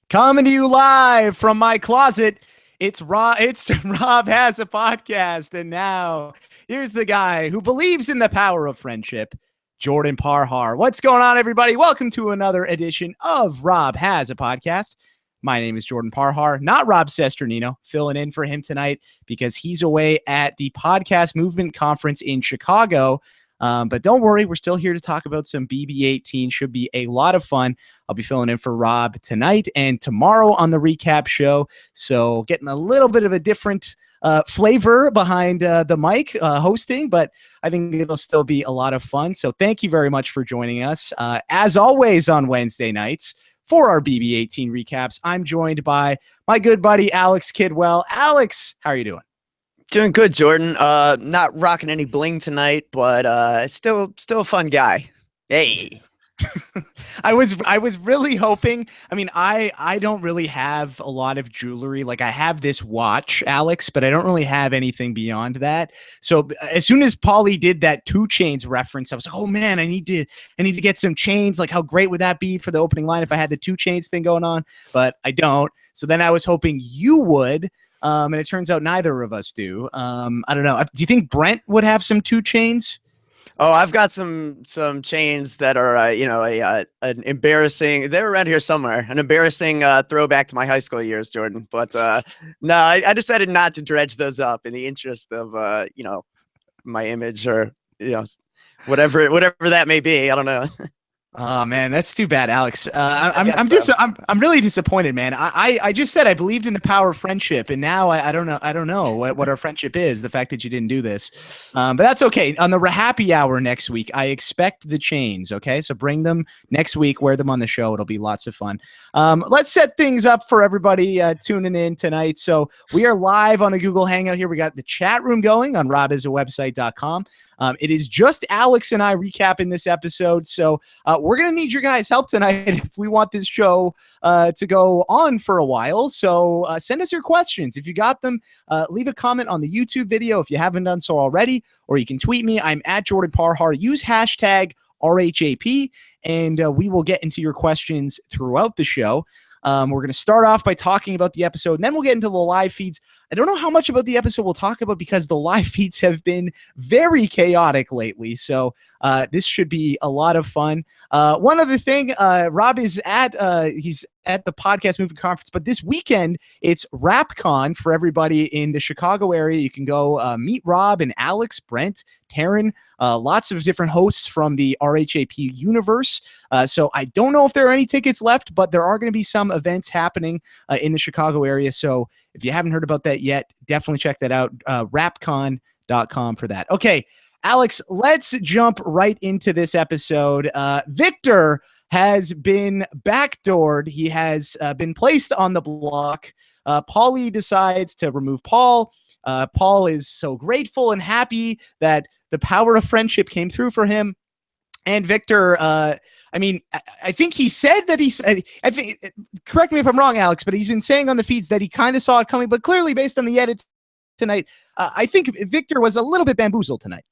Coming to you live from my closet. It's Rob. It's Rob has a podcast, and now here's the guy who believes in the power of friendship, Jordan Parhar. What's going on, everybody? Welcome to another edition of Rob Has a Podcast. My name is Jordan Parhar, not Rob Cesternino, filling in for him tonight because he's away at the Podcast Movement Conference in Chicago. But don't worry, we're still here to talk about some BB18. Should be a lot of fun. I'll be filling in for Rob tonight and tomorrow on the recap show. So getting a little bit of a different flavor behind the mic hosting, but I think it'll still be a lot of fun. So thank you very much for joining us. As always on Wednesday nights for our BB18 recaps, I'm joined by my good buddy, Alex Kidwell. Alex, how are you doing? Doing good, Jordan. Not rocking any bling tonight, but still a fun guy. Hey. I was really hoping. I mean, I don't really have a lot of jewelry. Like I have this watch, Alex, but I don't really have anything beyond that. So as soon as Paulie did that 2 Chainz reference, I was like, oh man, I need to get some chains. Like how great would that be for the opening line if I had the 2 Chainz thing going on? But I don't. So then I was hoping you would. And it turns out neither of us do. I don't know. Do you think Brent would have some 2 Chainz? Oh, I've got some chains that are, an embarrassing. They're around here somewhere. An embarrassing throwback to my high school years, Jordan. But no, I decided not to dredge those up in the interest of, my image or, whatever that may be. I don't know. Oh man, that's too bad, Alex. I'm really disappointed, man. I just said I believed in the power of friendship, and now I don't know what our friendship is. The fact that you didn't do this, but that's okay. On the happy hour next week, I expect the chains. Okay, so bring them next week. Wear them on the show. It'll be lots of fun. Let's set things up for everybody tuning in tonight. So we are live on a Google Hangout here. We got the chat room going on robisawebsite.com. It is just Alex and I recapping this episode. So we're going to need your guys' help tonight if we want this show to go on for a while. So send us your questions. If you got them, leave a comment on the YouTube video if you haven't done so already, or you can tweet me. I'm at Jordan Parhar. Use hashtag RHAP, and we will get into your questions throughout the show. We're going to start off by talking about the episode, and then we'll get into the live feeds. I don't know how much about the episode we'll talk about because the live feeds have been very chaotic lately. So this should be a lot of fun. One other thing, Rob is he's at the Podcast Movement Conference, but this weekend it's RHAPCon for everybody in the Chicago area. You can go meet Rob and Alex, Brent, Taryn, lots of different hosts from the RHAP universe. So I don't know if there are any tickets left, but there are going to be some events happening in the Chicago area. So if you haven't heard about that yet, definitely check that out. RHAPCon.com for that. Okay, Alex, let's jump right into this episode. Victor has been backdoored. He has been placed on the block. Paulie decides to remove Paul. Paul is so grateful and happy that the power of friendship came through for him. And Victor, I think he said that I think, correct me if I'm wrong, Alex, but he's been saying on the feeds that he kind of saw it coming, but clearly based on the edits tonight, I think Victor was a little bit bamboozled tonight.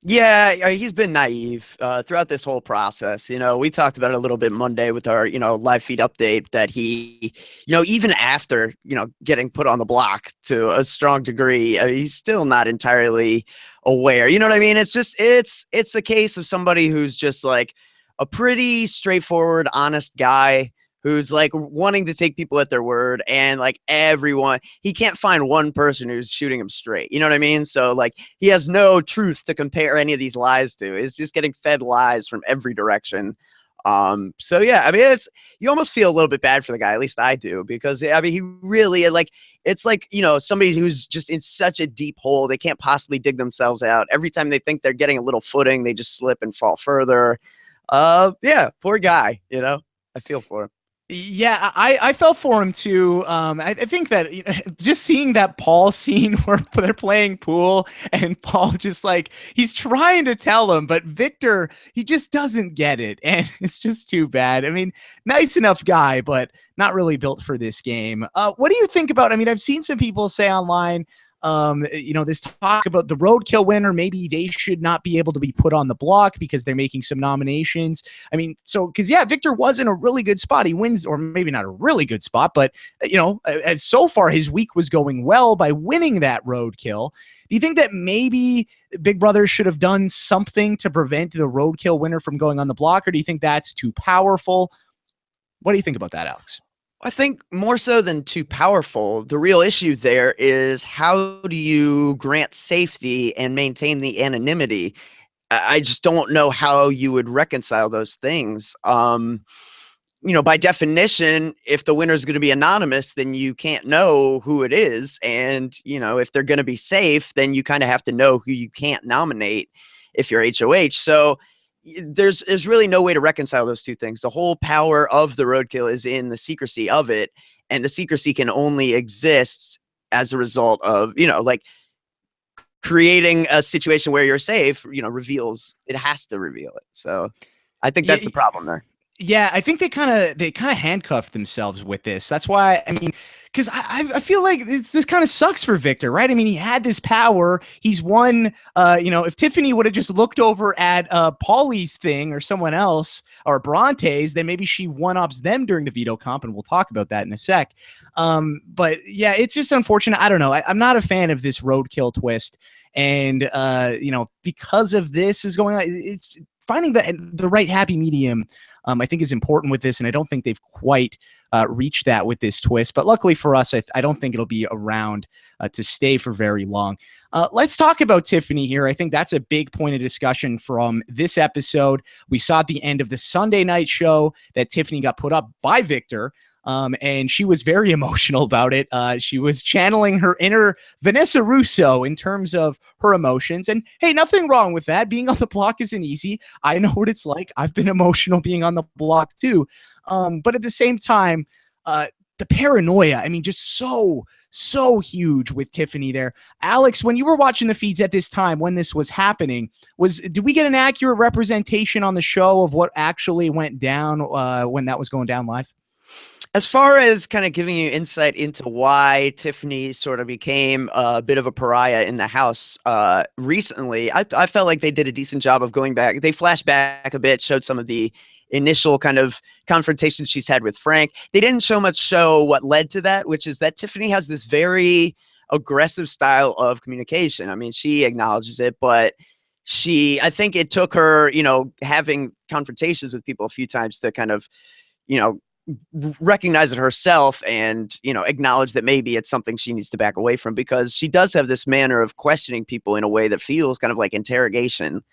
Yeah, he's been naive throughout this whole process. We talked about it a little bit Monday with our, live feed update that he, even after, getting put on the block to a strong degree, he's still not entirely aware. You know what I mean? It's just, it's a case of somebody who's just like a pretty straightforward, honest guy who's like wanting to take people at their word, and like everyone, he can't find one person who's shooting him straight. You know what I mean? So like he has no truth to compare any of these lies to. It's just getting fed lies from every direction. So yeah, I mean, you almost feel a little bit bad for the guy. At least I do, because I mean, he really it's like, somebody who's just in such a deep hole, they can't possibly dig themselves out. Every time they think they're getting a little footing, they just slip and fall further. Yeah, poor guy, I feel for him. Yeah, I felt for him too. I think that just seeing that Paul scene where they're playing pool and Paul just like, he's trying to tell him, but Victor, he just doesn't get it. And it's just too bad. I mean, nice enough guy, but not really built for this game. What do you think about, I've seen some people say online, This talk about the roadkill winner, maybe they should not be able to be put on the block because they're making some nominations. I mean, because Victor was in a really good spot. He wins, or maybe not a really good spot, but so far his week was going well by winning that roadkill. Do you think that maybe Big Brother should have done something to prevent the roadkill winner from going on the block, or do you think that's too powerful? What do you think about that, Alex? I think more so than too powerful, the real issue there is how do you grant safety and maintain the anonymity? I just don't know how you would reconcile those things. By definition, if the winner is going to be anonymous, then you can't know who it is. And, if they're going to be safe, then you kind of have to know who you can't nominate if you're HOH. So there's really no way to reconcile those two things. The whole power of the roadkill is in the secrecy of it, and the secrecy can only exist as a result of creating a situation where you're safe. It has to reveal it. So I think that's the problem there. Yeah, I think they kind of handcuffed themselves with this. That's why, because I feel like this kind of sucks for Victor, right? I mean, he had this power. He's won. If Tiffany would have just looked over at Paulie's thing or someone else or Bronte's, then maybe she one-ups them during the veto comp, and we'll talk about that in a sec. But yeah, it's just unfortunate. I don't know. I'm not a fan of this roadkill twist, and because of this is going on, it's finding the right happy medium. I think is important with this, and I don't think they've quite reached that with this twist. But luckily for us, I don't think it'll be around to stay for very long. Let's talk about Tiffany here. I think that's a big point of discussion from this episode. We saw at the end of the Sunday night show that Tiffany got put up by Victor. And she was very emotional about it. She was channeling her inner Vanessa Russo in terms of her emotions. And hey, nothing wrong with that. Being on the block isn't easy. I know what it's like. I've been emotional being on the block too. But at the same time, the paranoia, just so huge with Tiffany there. Alex, when you were watching the feeds at this time, when this was happening, did we get an accurate representation on the show of what actually went down when that was going down live? As far as kind of giving you insight into why Tiffany sort of became a bit of a pariah in the house recently, I felt like they did a decent job of going back. They flashed back a bit, showed some of the initial kind of confrontations she's had with Frank. They didn't show what led to that, which is that Tiffany has this very aggressive style of communication. She acknowledges it, but I think it took her, having confrontations with people a few times to kind of, recognize it herself and acknowledge that maybe it's something she needs to back away from, because she does have this manner of questioning people in a way that feels kind of like interrogation,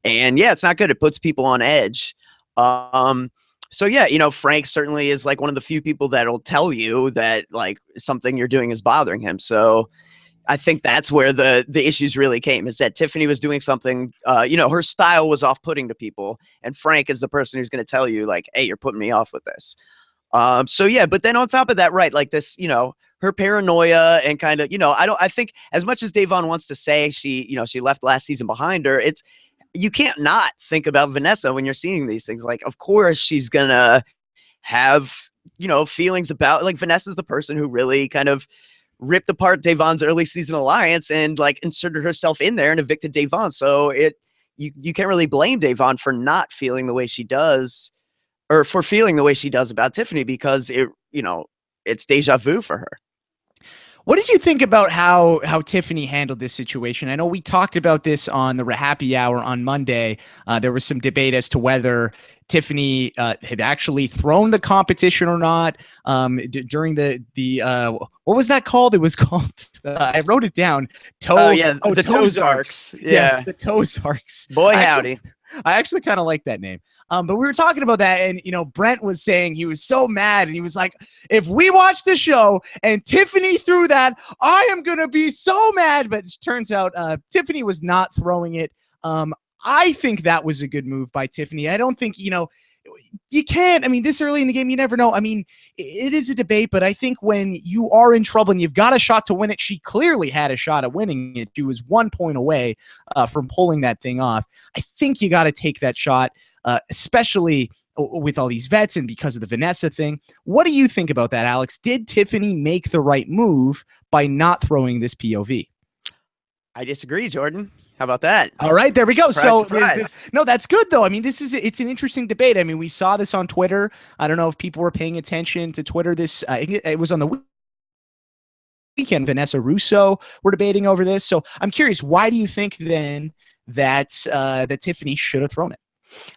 and yeah, it's not good. It puts people on edge. So yeah, Frank certainly is like one of the few people that'll tell you that like something you're doing is bothering him. So I think that's where the issues really came, is that Tiffany was doing something, her style was off-putting to people, and Frank is the person who's going to tell you like, hey, you're putting me off with this. So yeah, but then on top of that, right, like this, her paranoia and kind of, I think as much as Da'Vonne wants to say she left last season behind her, you can't not think about Vanessa when you're seeing these things. Like, of course she's gonna have, feelings about, like, Vanessa's the person who really kind of ripped apart Da'Vonne's early season alliance and like inserted herself in there and evicted Da'Vonne. So you can't really blame Da'Vonne for not feeling the way she does, or for feeling the way she does about Tiffany, because it's deja vu for her. What did you think about how Tiffany handled this situation? I know we talked about this on the Happy Hour on Monday. There was some debate as to whether Tiffany had actually thrown the competition or not during the what was that called? It was called, I wrote it down. The Tozarks. Yeah. Yes, the Tozarks. Boy, howdy. I actually kind of like that name. But we were talking about that, and Brent was saying he was so mad, and he was like, if we watch the show and Tiffany threw that, I am gonna be so mad. But it turns out Tiffany was not throwing it. I think that was a good move by Tiffany. I don't think, you can't, this early in the game, you never know. It is a debate, but I think when you are in trouble and you've got a shot to win it, she clearly had a shot at winning it. She was 1 point away from pulling that thing off. I think you got to take that shot, especially with all these vets and because of the Vanessa thing. What do you think about that, Alex? Did Tiffany make the right move by not throwing this POV? I disagree, Jordan. How about that? All right, there we go. Surprise. No, that's good though. I mean, it's an interesting debate. I mean, we saw this on Twitter. I don't know if people were paying attention to Twitter. It was on the weekend. Vanessa Russo were debating over this. So I'm curious, why do you think then that Tiffany should have thrown it?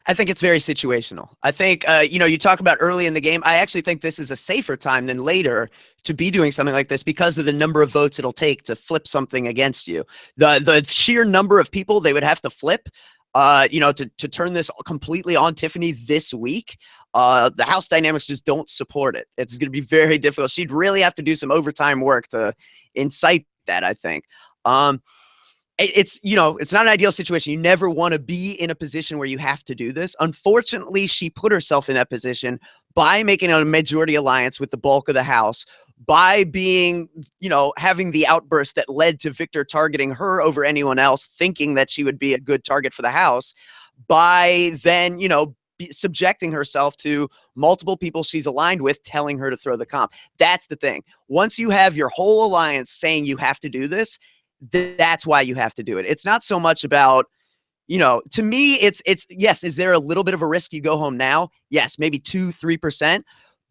I think it's very situational. I think, you talk about early in the game. I actually think this is a safer time than later to be doing something like this because of the number of votes it'll take to flip something against you. The sheer number of people they would have to flip, to turn this completely on Tiffany this week. The house dynamics just don't support it. It's going to be very difficult. She'd really have to do some overtime work to incite that, I think. It's not an ideal situation. You never want to be in a position where you have to do this. Unfortunately, she put herself in that position by making a majority alliance with the bulk of the house, by being, having the outburst that led to Victor targeting her over anyone else, thinking that she would be a good target for the house, by then, subjecting herself to multiple people she's aligned with telling her to throw the comp. That's the thing. Once you have your whole alliance saying you have to do this, that's why you have to do it. It's not so much about, to me, it's yes, is there a little bit of a risk you go home now? Yes, maybe 2-3%.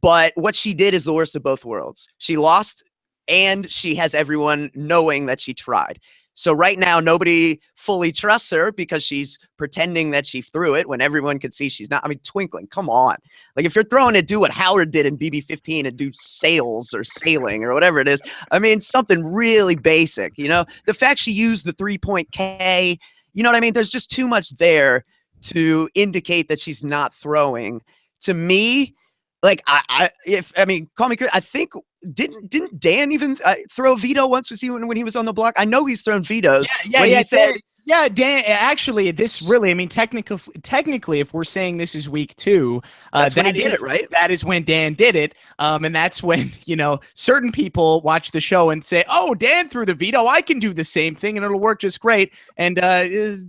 But what she did is the worst of both worlds. She lost and she has everyone knowing that she tried. So right now, nobody fully trusts her because she's pretending that she threw it when everyone could see she's not. I mean, twinkling, come on. Like, if you're throwing it, do what Howard did in BB18 and do sails or sailing or whatever it is. I mean, something really basic, The fact she used the 3-point K, you know what I mean? There's just too much there to indicate that she's not throwing. To me, like, call me crazy. I think didn't Dan even throw a veto once? Was he when he was on the block? I know he's thrown vetoes. Yeah. He said. Yeah, Dan, actually, this really, I mean, technically, if we're saying this is week 2, that's when he did it, right? That is when Dan did it. And that's when, certain people watch the show and say, oh, Dan threw the veto. I can do the same thing and it'll work just great. And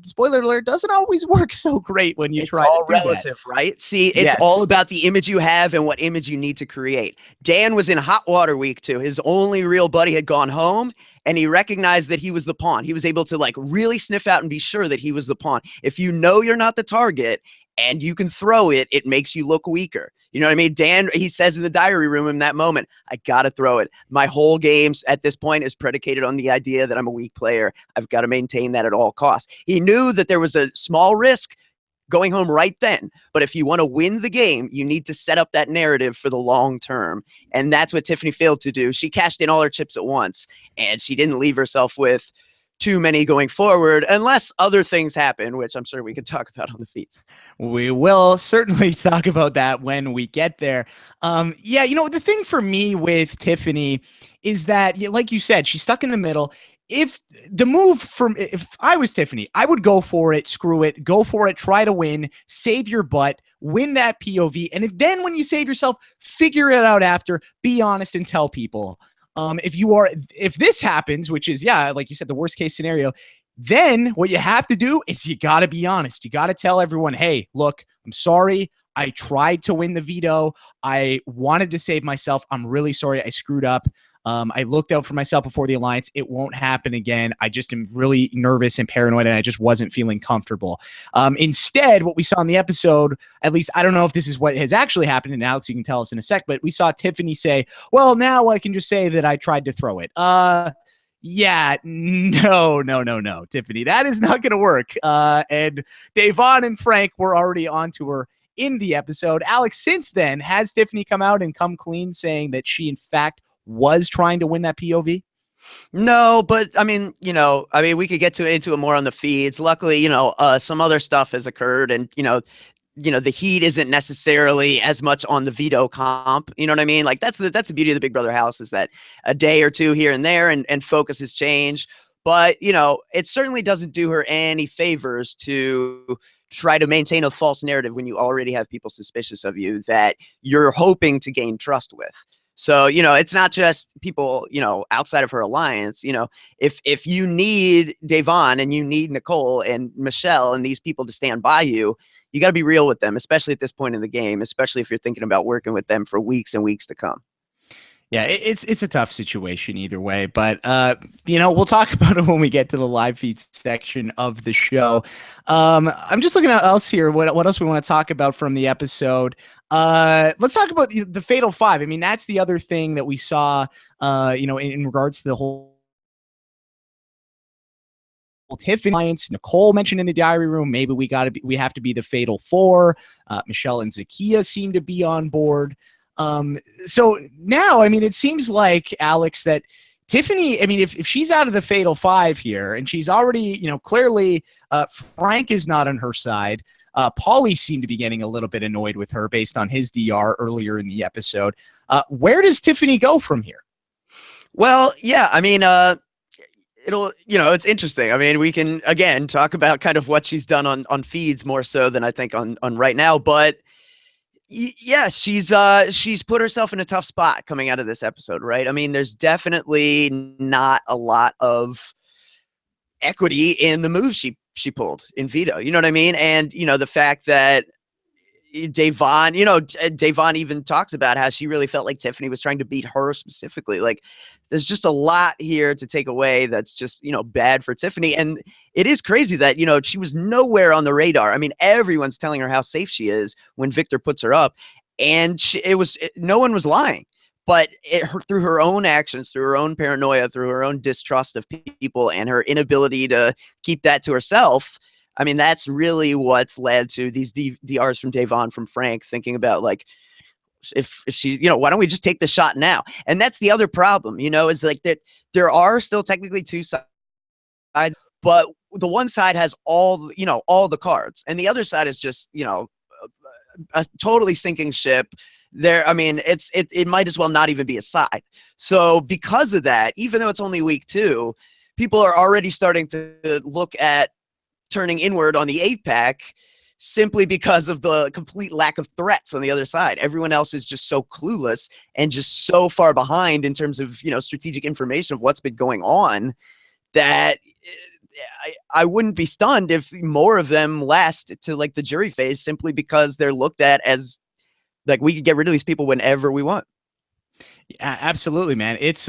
spoiler alert, doesn't always work so great when you try. It's all relative, right? See, it's all about the image you have and what image you need to create. Dan was in hot water week 2. His only real buddy had gone home. And he recognized that he was the pawn. He was able to really sniff out and be sure that he was the pawn. If you know you're not the target and you can throw it, it makes you look weaker. You know what I mean? Dan, he says in the diary room in that moment, I got to throw it. My whole games at this point is predicated on the idea that I'm a weak player. I've got to maintain that at all costs. He knew that there was a small risk going home right then. But if you want to win the game, you need to set up that narrative for the long term. And that's what Tiffany failed to do. She cashed in all her chips at once, and she didn't leave herself with too many going forward, unless other things happen, which I'm sure we could talk about on the feeds. We will certainly talk about that when we get there. The thing for me with Tiffany is that, like you said, she's stuck in the middle. If I was Tiffany, I would go for it, screw it, go for it, try to win, save your butt, win that POV. And then when you save yourself, figure it out after, be honest and tell people. If this happens, which is, like you said, the worst case scenario, then what you have to do is you got to be honest. You got to tell everyone, hey, look, I'm sorry. I tried to win the veto. I wanted to save myself. I'm really sorry. I screwed up. I looked out for myself before the alliance. It won't happen again. I just am really nervous and paranoid, and I just wasn't feeling comfortable. Instead, what we saw in the episode, at least I don't know if this is what has actually happened, and Alex, you can tell us in a sec, but we saw Tiffany say, well, now I can just say that I tried to throw it. Yeah, no, Tiffany, that is not going to work. And Davon and Frank were already on to her in the episode. Alex, since then, has Tiffany come out and come clean saying that she, in fact, was trying to win that POV? No, but I mean, we could get into it more on the feeds. Luckily, some other stuff has occurred, and the heat isn't necessarily as much on the veto comp. You know what I mean? Like, that's the beauty of the Big Brother house, is that a day or two here and there and focus has changed. But, it certainly doesn't do her any favors to try to maintain a false narrative when you already have people suspicious of you that you're hoping to gain trust with. So, it's not just people, outside of her alliance. If you need Davon and you need Nicole and Michelle and these people to stand by you, you got to be real with them, especially at this point in the game, especially if you're thinking about working with them for weeks and weeks to come. Yeah, it's a tough situation either way, but we'll talk about it when we get to the live feed section of the show. I'm just looking at else here. What else we want to talk about from the episode? Let's talk about the Fatal Five. I mean, that's the other thing that we saw. In regards to the whole Tiffany alliance. Nicole mentioned in the diary room, maybe we have to be the Fatal Four. Michelle and Zakiya seem to be on board. So now, I mean, it seems like, Alex, that Tiffany, I mean, if she's out of the Fatal Five here, and she's already, clearly Frank is not on her side. Paulie seemed to be getting a little bit annoyed with her based on his DR earlier in the episode. Where does Tiffany go from here? Well, yeah, I mean, it's interesting. I mean, we can, again, talk about kind of what she's done on feeds more so than I think on right now, but yeah, she's put herself in a tough spot coming out of this episode, right? I mean, there's definitely not a lot of equity in the move she pulled in Veto. You know what I mean? And the fact that Davon, Davon even talks about how she really felt like Tiffany was trying to beat her specifically. Like, there's just a lot here to take away that's just, bad for Tiffany. And it is crazy that, she was nowhere on the radar. I mean, everyone's telling her how safe she is when Victor puts her up. And no one was lying. But through her own actions, through her own paranoia, through her own distrust of people and her inability to keep that to herself, I mean, that's really what's led to these DRs from Davon, from Frank, thinking about, like, if she, why don't we just take the shot now? And that's the other problem, is like that there are still technically two sides, but the one side has all the cards, and the other side is just, a totally sinking ship. There, I mean, it might as well not even be a side. So because of that, even though it's only week 2, people are already starting to look at turning inward on the 8-pack simply because of the complete lack of threats on the other side. Everyone else is just so clueless and just so far behind in terms of, strategic information of what's been going on, that I wouldn't be stunned if more of them last to, like, the jury phase, simply because they're looked at as, like, we could get rid of these people whenever we want. Yeah, absolutely, man. It's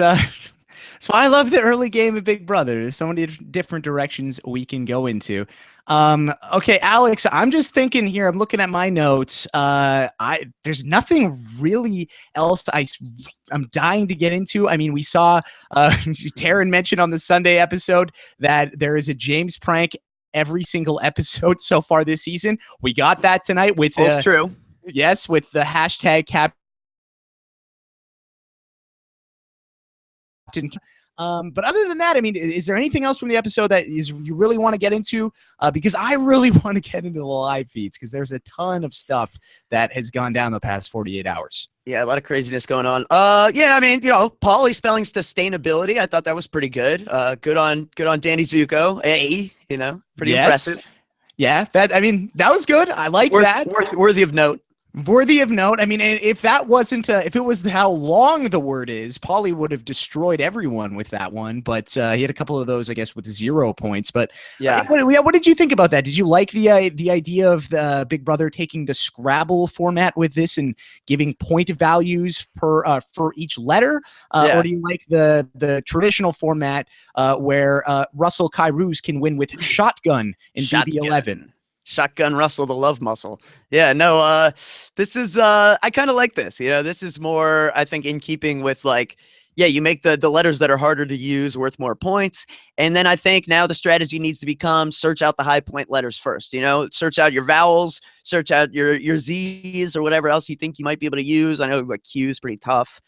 so I love the early game of Big Brother. There's so many different directions we can go into. Okay, Alex, I'm just thinking here. I'm looking at my notes. There's nothing really else I'm dying to get into. I mean, we saw Taryn mentioned on the Sunday episode that there is a James prank every single episode so far this season. We got that tonight with that's true. Yes, with the hashtag Captain. But other than that, I mean, is there anything else from the episode that you really want to get into? Because I really want to get into the live feeds, because there's a ton of stuff that has gone down the past 48 hours. Yeah, a lot of craziness going on. Yeah, I mean, Paulie spelling sustainability, I thought that was pretty good. Good on Danny Zuko. Pretty impressive. Yeah, that was good. I like that. Worthy of note. Worthy of note. I mean, if that wasn't, if it was how long the word is, Paulie would have destroyed everyone with that one. But he had a couple of those, I guess, with 0 points. But yeah, what did you think about that? Did you like the idea of the Big Brother taking the Scrabble format with this and giving point values per for each letter, or do you like the traditional format where Russell Kairouz can win with shotgun in BB11? Shotgun Russell, the love muscle. Yeah, no, this is, I kind of like this. This is more, I think, in keeping with, like, yeah, you make the letters that are harder to use worth more points. And then I think now the strategy needs to become search out the high point letters first. Search out your vowels, search out your Z's or whatever else you think you might be able to use. I know, like, Q is pretty tough.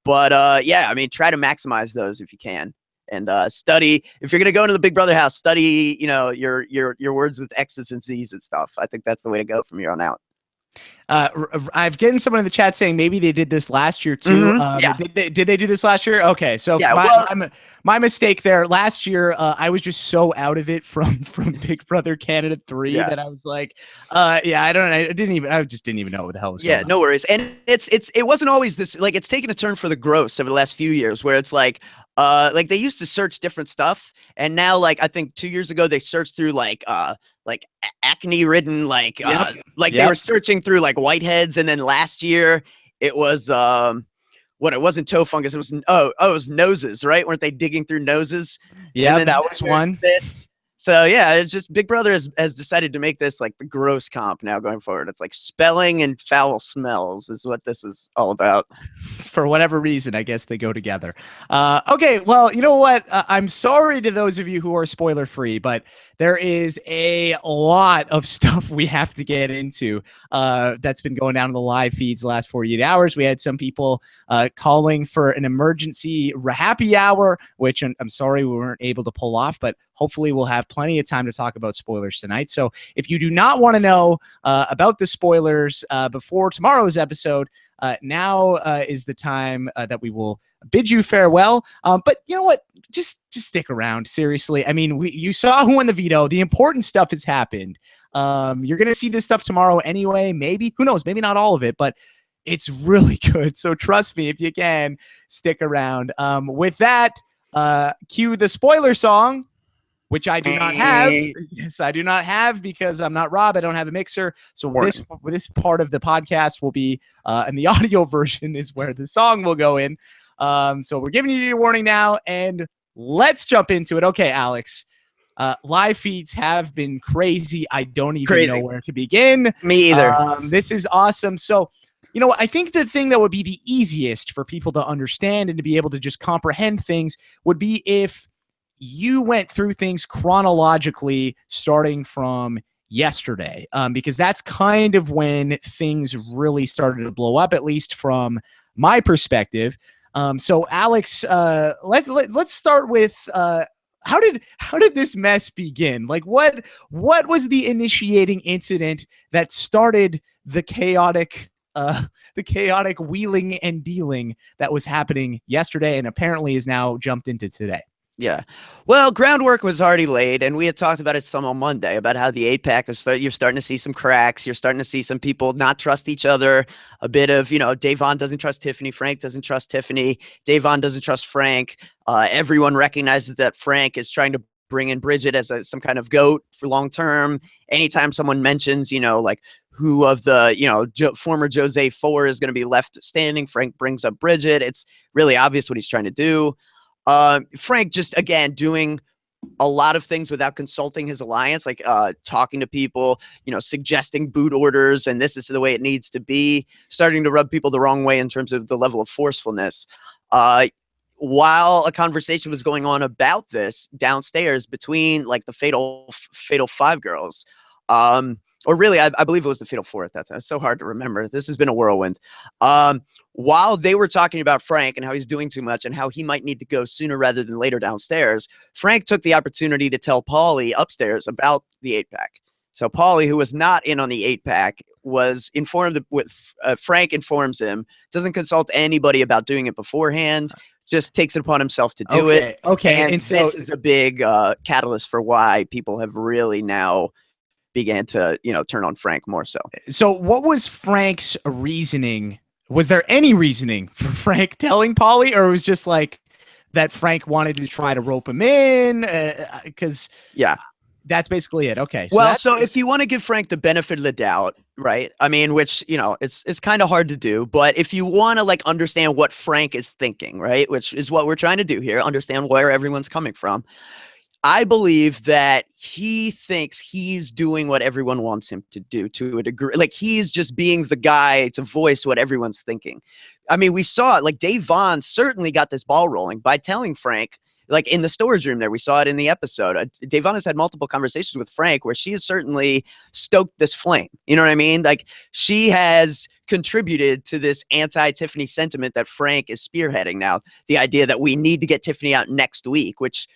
But yeah, I mean, try to maximize those if you can. And study, if you're gonna go into the Big Brother house, study, your words with X's and Z's and stuff. I think that's the way to go from here on out. I've gotten someone in the chat saying maybe they did this last year too. Yeah. Did they do this last year? Okay, so yeah, my mistake there. Last year, I was just so out of it from Big Brother Canada 3 that I was like, yeah, I just didn't even know what the hell was going on. Yeah, no worries. And it wasn't always this, like, it's taken a turn for the gross over the last few years, where it's like they used to search different stuff, and now, like, I think 2 years ago they searched through like acne ridden, like they were searching through like whiteheads, and then last year it was what, it wasn't toe fungus. It was, it was noses, right? Weren't they digging through noses? Yeah, And then that was one. This. So yeah, it's just Big Brother has decided to make this like the gross comp now going forward. It's like spelling and foul smells is what this is all about. For whatever reason, I guess they go together. Okay, well, you know what? I'm sorry to those of you who are spoiler free, but there is a lot of stuff we have to get into that's been going down in the live feeds the last 48 hours. We had some people calling for an emergency happy hour, which I'm sorry we weren't able to pull off, but hopefully we'll have plenty of time to talk about spoilers tonight. So if you do not want to know about the spoilers before tomorrow's episode, now is the time that we will bid you farewell. But you know what? Just stick around. Seriously. I mean, you saw who won the veto. The important stuff has happened. You're going to see this stuff tomorrow anyway. Maybe. Who knows? Maybe not all of it, but it's really good. So trust me, if you can, stick around. With that, cue the spoiler song, which I do not have. Yes, I do not have because I'm not Rob. I don't have a mixer. So this part of the podcast will be, and the audio version is where the song will go in. So we're giving you your warning now, and let's jump into it. Okay, Alex. Live feeds have been crazy. I don't even know where to begin. Me either. This is awesome. So, you know, I think the thing that would be the easiest for people to understand and to be able to just comprehend things would be if you went through things chronologically starting from yesterday, because that's kind of when things really started to blow up, at least from my perspective. So Alex, let's start with how did this mess begin? Like what was the initiating incident that started the chaotic wheeling and dealing that was happening yesterday and apparently is now jumped into today? Yeah. Well, groundwork was already laid, and we had talked about it some on Monday about how the 8-pack is you're starting to see some cracks. You're starting to see some people not trust each other. A bit of, Davon doesn't trust Tiffany. Frank doesn't trust Tiffany. Davon doesn't trust Frank. Everyone recognizes that Frank is trying to bring in Bridget as some kind of goat for long term. Anytime someone mentions, like who of the, former Jose 4 is going to be left standing, Frank brings up Bridget. It's really obvious what he's trying to do. Frank just, again, doing a lot of things without consulting his alliance, like talking to people, suggesting boot orders, and this is the way it needs to be, starting to rub people the wrong way in terms of the level of forcefulness. While a conversation was going on about this downstairs between like the fatal 5 girls, or really, I believe it was the fatal 4 at that time. It's so hard to remember. This has been a whirlwind. While they were talking about Frank and how he's doing too much and how he might need to go sooner rather than later downstairs, Frank took the opportunity to tell Paulie upstairs about the 8-pack. So Paulie, who was not in on the 8-pack, was informed with Frank informs him, doesn't consult anybody about doing it beforehand, just takes it upon himself to do it. Okay. And so this is a big catalyst for why people have really now began to, turn on Frank more so. So what was Frank's reasoning? Was there any reasoning for Frank telling Paulie, or it was just like that Frank wanted to try to rope him in? Because that's basically it. Okay. So if you want to give Frank the benefit of the doubt, right? I mean, which, it's kind of hard to do, but if you want to like understand what Frank is thinking, right? Which is what we're trying to do here, understand where everyone's coming from. I believe that he thinks he's doing what everyone wants him to do to a degree. Like he's just being the guy to voice what everyone's thinking. I mean, we saw it, like Dave Vaughn certainly got this ball rolling by telling Frank, like in the storage room there, we saw it in the episode. Dave Vaughn has had multiple conversations with Frank where she has certainly stoked this flame. You know what I mean? Like she has contributed to this anti-Tiffany sentiment that Frank is spearheading now. The idea that we need to get Tiffany out next week, which,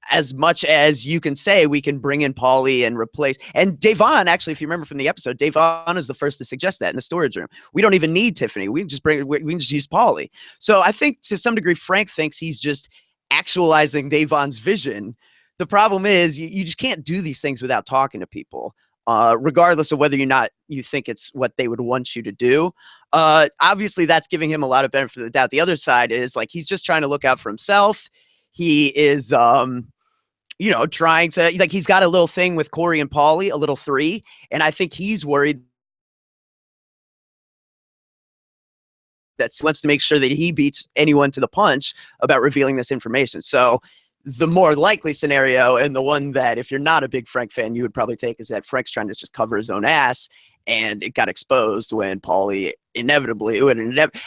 as much as you can say we can bring in Paulie and replace, and Davon, actually, if you remember from the episode, Davon is the first to suggest that in the storage room. We don't even need Tiffany. We can just use Paulie. So I think to some degree, Frank thinks he's just actualizing Davon's vision. The problem is you just can't do these things without talking to people, regardless of whether or not you think it's what they would want you to do. Obviously, that's giving him a lot of benefit of the doubt. The other side is like he's just trying to look out for himself. He is trying to, like, he's got a little thing with Corey and Paulie, a little 3. And I think he's worried that wants to make sure that he beats anyone to the punch about revealing this information. So the more likely scenario, and the one that if you're not a big Frank fan, you would probably take, is that Frank's trying to just cover his own ass, and it got exposed when Paulie inevitably,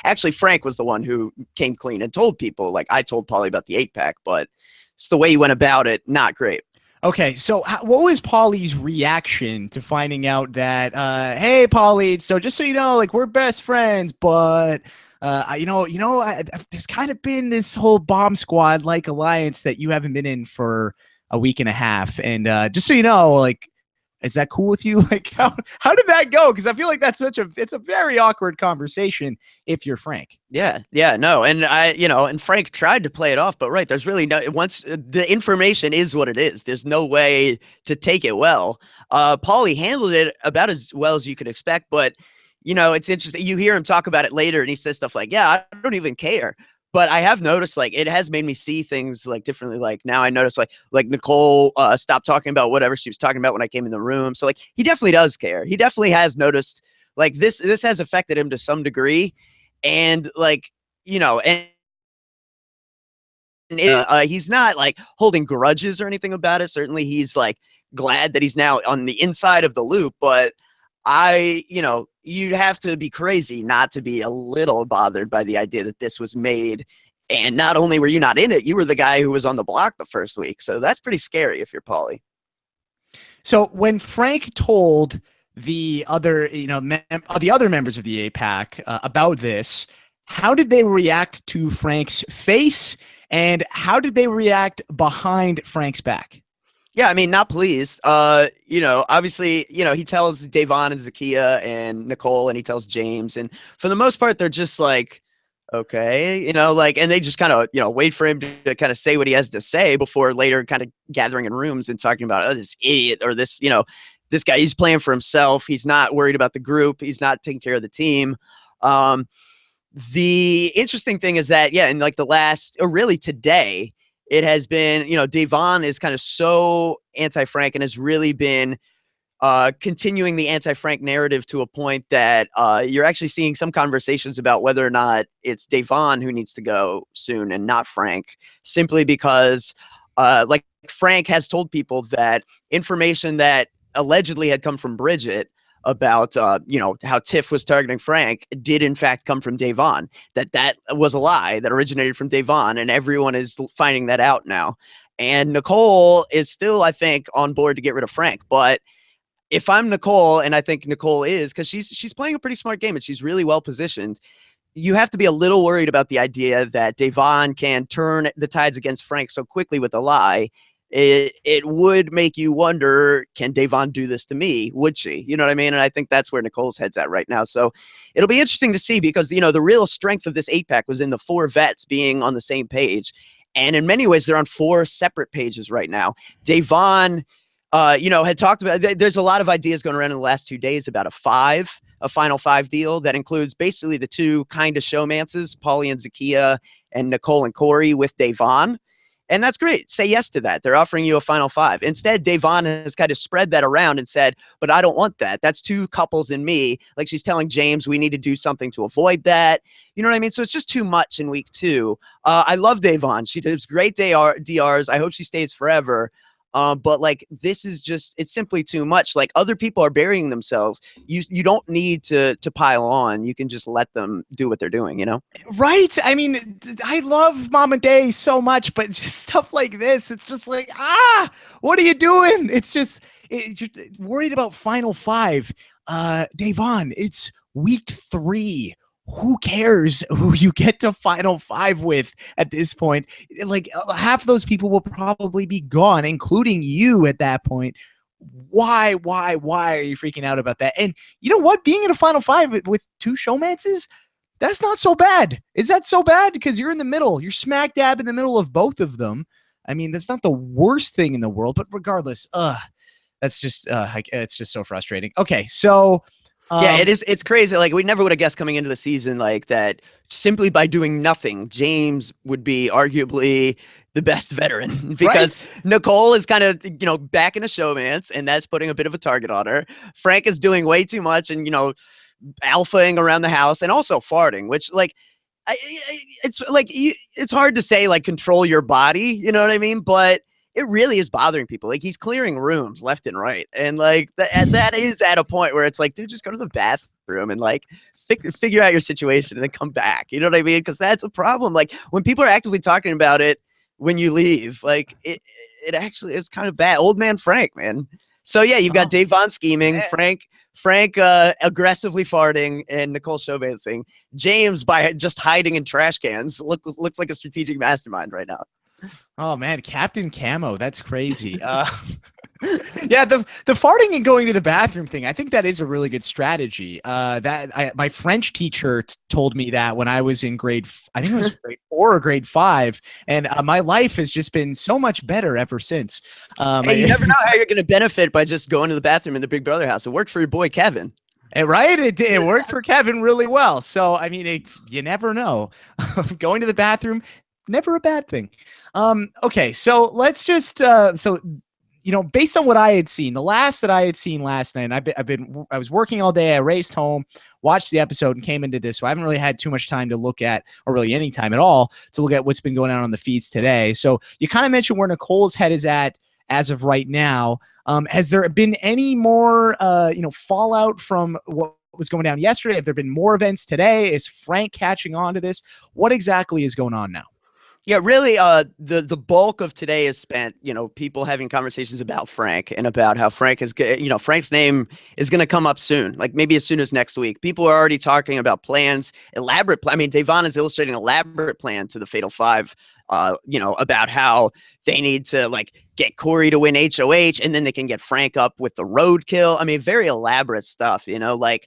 actually Frank was the one who came clean and told people, like, I told Paulie about the 8-pack, but it's the way he went about it, not great. Okay, so what was Paulie's reaction to finding out that, hey, Paulie, so just so you know, like, we're best friends, but there's kind of been this whole bomb squad like alliance that you haven't been in for a week and a half, and just so you know, like, is that cool with you? Like, how did that go? Because I feel like it's a very awkward conversation if you're Frank. Yeah, no, and and Frank tried to play it off, but right, there's really no, once the information is what it is, there's no way to take it well. Paulie handled it about as well as you could expect, but it's interesting. You hear him talk about it later, and he says stuff like, "Yeah, I don't even care." But I have noticed, like, it has made me see things like differently. Like now I notice like Nicole stopped talking about whatever she was talking about when I came in the room. So like he definitely does care. He definitely has noticed, like, this has affected him to some degree. And like, and he's not like holding grudges or anything about it. Certainly he's like glad that he's now on the inside of the loop. But you'd have to be crazy not to be a little bothered by the idea that this was made. And not only were you not in it, you were the guy who was on the block the first week. So that's pretty scary if you're Paulie. So when Frank told the other, the other members of the 8-pack about this, how did they react to Frank's face, and how did they react behind Frank's back? Yeah, I mean, not pleased. Obviously, he tells Davon and Zakiya and Nicole, and he tells James, and for the most part, they're just like, okay, and they just kind of, wait for him to kind of say what he has to say before later kind of gathering in rooms and talking about, oh, this idiot, or this, this guy, he's playing for himself. He's not worried about the group. He's not taking care of the team. The interesting thing is that, yeah, in like the last, or really today, it has been, Davon is kind of so anti-Frank and has really been continuing the anti-Frank narrative to a point that you're actually seeing some conversations about whether or not it's Davon who needs to go soon and not Frank, simply because like Frank has told people that information that allegedly had come from Bridget about how Tiff was targeting Frank did in fact come from Davon, that was a lie that originated from Davon, and everyone is finding that out now. And Nicole is still, I think, on board to get rid of Frank. But if I'm Nicole, and I think Nicole is, because she's playing a pretty smart game and she's really well positioned, you have to be a little worried about the idea that Davon can turn the tides against Frank so quickly with a lie. It would make you wonder, can Davon do this to me? Would she? You know what I mean? And I think that's where Nicole's head's at right now. So it'll be interesting to see, because, the real strength of this 8-pack was in the 4 vets being on the same page. And in many ways, they're on 4 separate pages right now. Davon, had talked about, there's a lot of ideas going around in the last 2 days about a final 5 deal that includes basically the 2 kind of showmances, Paulie and Zakiya, and Nicole and Corey with Davon. And that's great. Say yes to that. They're offering you a final 5. Instead, Davon has kind of spread that around and said, but I don't want that. That's 2 couples in me. Like she's telling James, we need to do something to avoid that. You know what I mean? So it's just too much in week 2. I love Davon. She does great DRs. I hope she stays forever. But like, this is just, it's simply too much. Like, other people are burying themselves. You don't need to pile on. You can just let them do what they're doing, Right. I mean, I love Mama Day so much, but just stuff like this, it's just like, what are you doing? It's just worried about final 5. Davon, it's week 3. Who cares who you get to final 5 with at this point? Like, half of those people will probably be gone, including you at that point. Why are you freaking out about that? And you know what? Being in a final 5 with 2 showmances, that's not so bad. Is that so bad? Because you're in the middle. You're smack dab in the middle of both of them. I mean, that's not the worst thing in the world, but regardless, that's just, it's just so frustrating. Okay, so... yeah, it is. It's crazy. Like, we never would have guessed coming into the season, like, that simply by doing nothing, James would be arguably the best veteran, because right. Nicole is kind of, back in a showmance, and that's putting a bit of a target on her. Frank is doing way too much, and, alphaing around the house and also farting, which like, it's like, it's hard to say like control your body, you know what I mean? But it really is bothering people. Like he's clearing rooms left and right. And like that is at a point where it's like, dude, just go to the bathroom and like figure out your situation and then come back. You know what I mean? Because that's a problem. Like when people are actively talking about it when you leave, like it actually is kind of bad. Old man Frank, man. So yeah, you've got Davon scheming, man. Frank aggressively farting, and Nicole showdancing. James by just hiding in trash cans looks like a strategic mastermind right now. Oh man, Captain Camo, that's crazy. Yeah, the farting and going to the bathroom thing, I think that is a really good strategy. My French teacher told me that when I was in grade 4 or grade 5, and my life has just been so much better ever since. Hey, you never know how you're going to benefit by just going to the bathroom in the Big Brother house. It worked for your boy Kevin. Right? It worked for Kevin really well. So, I mean, you never know. Going to the bathroom, never a bad thing. Okay, so let's just you know, based on what I had seen, the last that I had seen last night, I was working all day. I raced home, watched the episode, and came into this. So I haven't really had too much time to look at, or really any time at all, to look at what's been going on the feeds today. So you kind of mentioned where Nicole's head is at as of right now. Has there been any more, you know, fallout from what was going down yesterday? Have there been more events today? Is Frank catching on to this? What exactly is going on now? Yeah, really, the bulk of today is spent, you know, people having conversations about Frank and about how Frank is, you know, Frank's name is going to come up soon, like maybe as soon as next week. People are already talking about plans, elaborate. I mean, Davon is illustrating an elaborate plan to the Fatal Five, you know, about how they need to like get Corey to win HOH, and then they can get Frank up with the roadkill. I mean, very elaborate stuff, you know, like.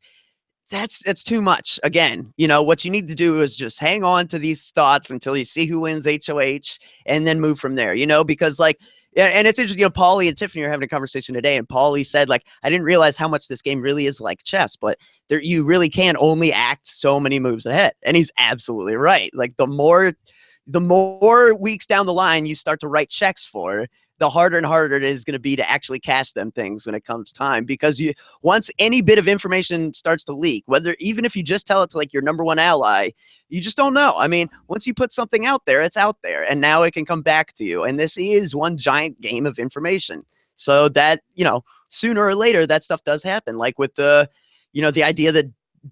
That's too much. Again, you know, what you need to do is just hang on to these thoughts until you see who wins HOH and then move from there, you know, because like, and it's interesting, you know, Paulie and Tiffany are having a conversation today, and Paulie said, like, I didn't realize how much this game really is like chess, but you really can only act so many moves ahead. And he's absolutely right. Like the more weeks down the line you start to write checks for, the harder and harder it is going to be to actually cash them things when it comes time, because once any bit of information starts to leak, even if you just tell it to like your number one ally, you just don't know. I mean, once you put something out there, it's out there, and now it can come back to you. And this is one giant game of information. So that, you know, sooner or later that stuff does happen. Like with the, you know, the idea that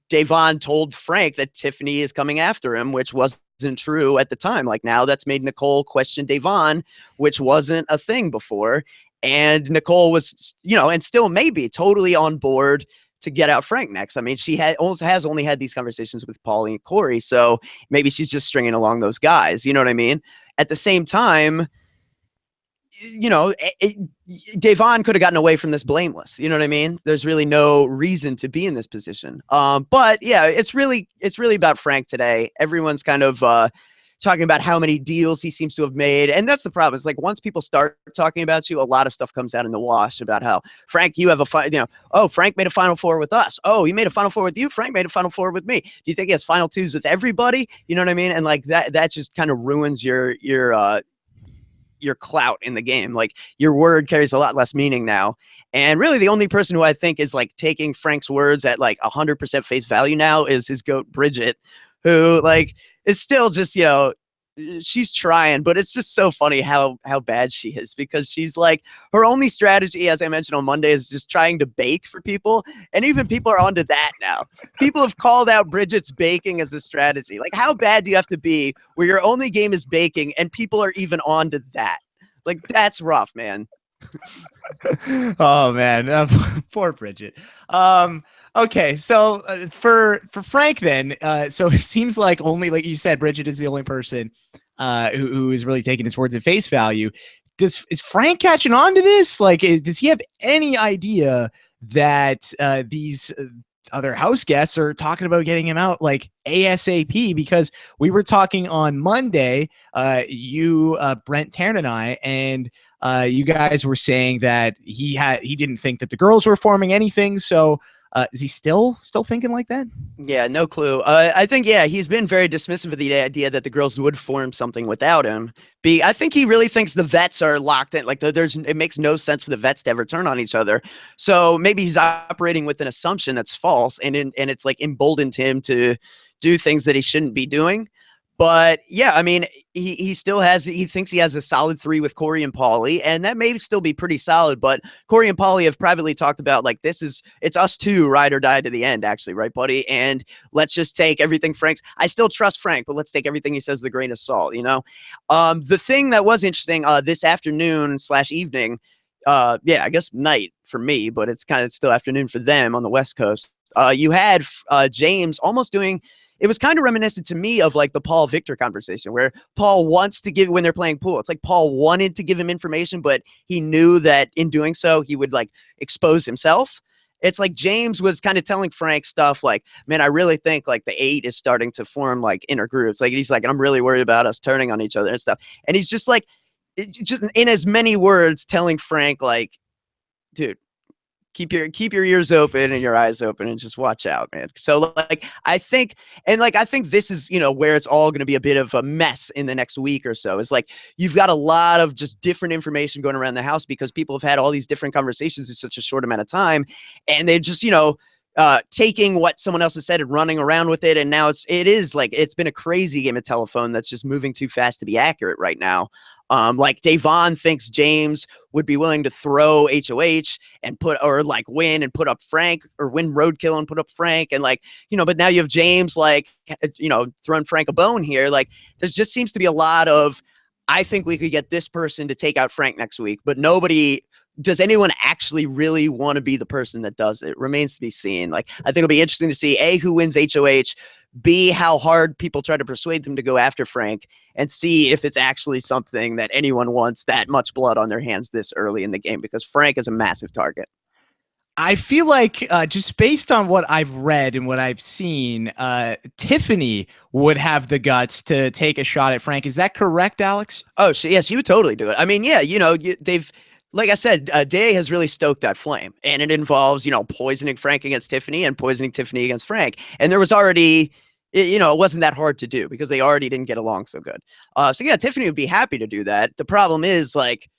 Davon told Frank that Tiffany is coming after him, which wasn't true at the time. Like now that's made Nicole question Davon, which wasn't a thing before. And Nicole was, you know, and still maybe totally on board to get out Frank next. I mean, she has only had these conversations with Paulie and Corey, so maybe she's just stringing along those guys. You know what I mean? At the same time, you know, Davon could have gotten away from this blameless. You know what I mean? There's really no reason to be in this position. But yeah, it's really about Frank today. Everyone's kind of talking about how many deals he seems to have made. And that's the problem. It's like once people start talking about you, a lot of stuff comes out in the wash about how, Frank, you have oh, Frank made a Final Four with us. Oh, he made a Final Four with you. Frank made a Final Four with me. Do you think he has Final Twos with everybody? You know what I mean? And like that just kind of ruins your clout in the game. Like your word carries a lot less meaning now. And really the only person who I think is like taking Frank's words at like 100% face value now is his goat Bridget, who like is still just, you know, she's trying, but it's just so funny how bad she is, because she's like, her only strategy, as I mentioned on Monday, is just trying to bake for people. And even people are onto that now. People have called out Bridget's baking as a strategy. Like, how bad do you have to be where your only game is baking and people are even onto that? Like, that's rough, man. Oh man, poor Bridget. Okay, so for Frank then, so it seems like only, like you said, Bridget is the only person who is really taking his words at face value. Is Frank catching on to this? Like, does he have any idea that these other house guests are talking about getting him out like ASAP? Because we were talking on Monday, you, Brent, Taryn, and I, and you guys were saying that he didn't think that the girls were forming anything. So Is he still thinking like that? Yeah, no clue. I think, yeah, he's been very dismissive of the idea that the girls would form something without him. I think he really thinks the vets are locked in. Like, it makes no sense for the vets to ever turn on each other. So maybe he's operating with an assumption that's false, and it's like emboldened him to do things that he shouldn't be doing. But yeah, I mean, he thinks he has a solid 3 with Corey and Paulie, and that may still be pretty solid. But Corey and Paulie have privately talked about, like, it's us two, ride or die to the end, actually, right, buddy? And let's just take everything I still trust Frank, but let's take everything he says with a grain of salt, you know? The thing that was interesting this afternoon/evening, yeah, I guess night for me, but it's kind of still afternoon for them on the West Coast. You had James almost doing. It was kind of reminiscent to me of like the Paul Victor conversation where Paul wants to give when they're playing pool. It's like Paul wanted to give him information, but he knew that in doing so, he would like expose himself. It's like James was kind of telling Frank stuff like, man, I really think like the 8 is starting to form like inner groups. Like he's like, I'm really worried about us turning on each other and stuff. And he's just like, just in as many words telling Frank like, dude, keep your ears open and your eyes open and just watch out, man. So like I think this is, you know, where it's all going to be a bit of a mess in the next week or so. Is like you've got a lot of just different information going around the house because people have had all these different conversations in such a short amount of time, and they just, you know, taking what someone else has said and running around with it. And now it's been a crazy game of telephone that's just moving too fast to be accurate right now. Like Davon thinks James would be willing to throw HOH and win and put up Frank, or win roadkill and put up Frank. And like, you know, but now you have James, like, you know, throwing Frank a bone here. Like there just seems to be a lot of, I think we could get this person to take out Frank next week, but does anyone actually really want to be the person that does it? Remains to be seen. Like, I think it'll be interesting to see A, who wins HOH, B, how hard people try to persuade them to go after Frank, and C, if it's actually something that anyone wants that much blood on their hands this early in the game, because Frank is a massive target. I feel like just based on what I've read and what I've seen, Tiffany would have the guts to take a shot at Frank. Is that correct, Alex? Oh, she would totally do it. I mean, yeah, you know, like I said, Day has really stoked that flame, and it involves, you know, poisoning Frank against Tiffany and poisoning Tiffany against Frank. And there was already, you know, it wasn't that hard to do because they already didn't get along so good. So yeah, Tiffany would be happy to do that. The problem is like,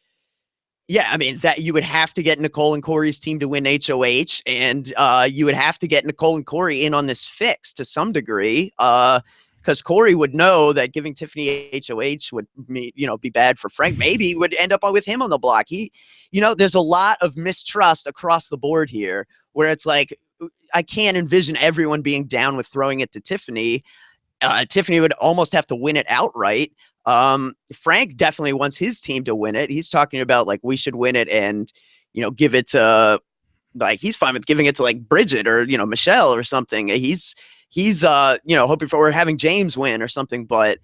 yeah, I mean, that you would have to get Nicole and Corey's team to win HOH, and you would have to get Nicole and Corey in on this fix to some degree. Because Corey would know that giving Tiffany HOH would, you know, be bad for Frank. Maybe would end up with him on the block. You know, there's a lot of mistrust across the board here, where it's like I can't envision everyone being down with throwing it to Tiffany. Tiffany would almost have to win it outright. Frank definitely wants his team to win it. He's talking about like we should win it and, you know, give it to, like, he's fine with giving it to like Bridget or, you know, Michelle or something. He's you know, hoping for, or having James win or something. But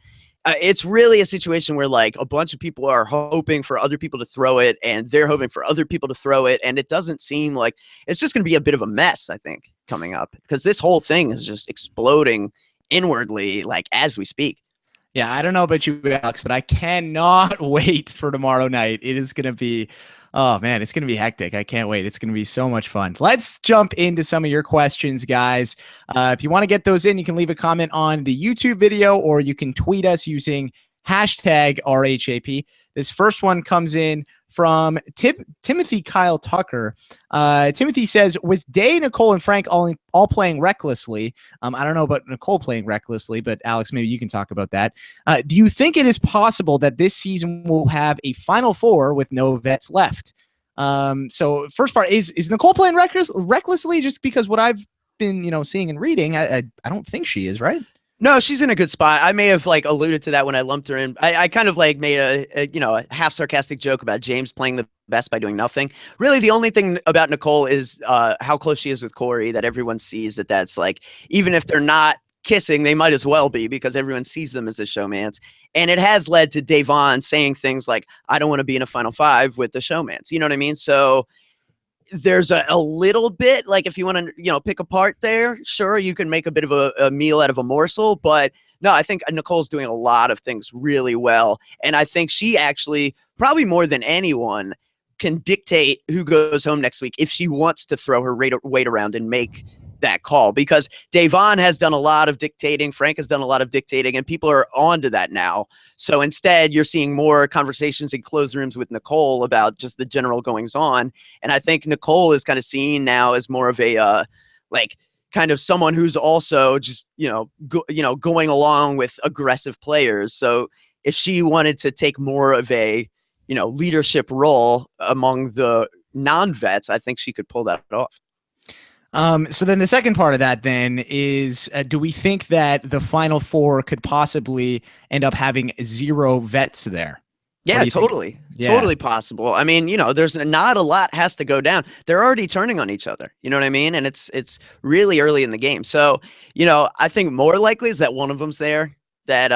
it's really a situation where like a bunch of people are hoping for other people to throw it, and they're hoping for other people to throw it. And it doesn't seem like it's just going to be a bit of a mess, I think, coming up, because this whole thing is just exploding inwardly, like as we speak. Yeah, I don't know about you, Alex, but I cannot wait for tomorrow night. It is going to be, oh man, it's going to be hectic. I can't wait. It's going to be so much fun. Let's jump into some of your questions, guys. If you want to get those in, you can leave a comment on the YouTube video, or you can tweet us using hashtag RHAP. This first one comes in from Timothy Kyle Tucker. Timothy says, with Day, Nicole, and Frank all playing recklessly, I don't know about Nicole playing recklessly, but Alex, maybe you can talk about that. Do you think it is possible that this season will have a Final Four with no vets left? So first part, is Nicole playing recklessly? Just because what I've been, you know, seeing and reading, I don't think she is, right? No, she's in a good spot. I may have like alluded to that when I lumped her in. I kind of like made a you know, a half sarcastic joke about James playing the best by doing nothing. Really, the only thing about Nicole is how close she is with Corey, that everyone sees that's like, even if they're not kissing, they might as well be, because everyone sees them as a showmance. And it has led to Davon saying things like, I don't want to be in a Final Five with the showmance. You know what I mean? So there's a little bit, like, if you want to, you know, pick apart there, sure, you can make a bit of a meal out of a morsel. But no, I think Nicole's doing a lot of things really well. And I think she actually, probably more than anyone, can dictate who goes home next week if she wants to throw her weight around and make that call, because Da'Vonne has done a lot of dictating, Frank has done a lot of dictating, and people are on to that now. So instead, you're seeing more conversations in closed rooms with Nicole about just the general goings on. And I think Nicole is kind of seen now as more of a like kind of someone who's also just going along with aggressive players. So if she wanted to take more of a leadership role among the non-vets, I think she could pull that off. So then the second part of that then is, do we think that the Final Four could possibly end up having 0 vets there? Yeah, totally. Yeah. Totally possible. I mean, there's not a lot has to go down. They're already turning on each other. You know what I mean? And it's really early in the game. So, I think more likely is that one of them's there, that,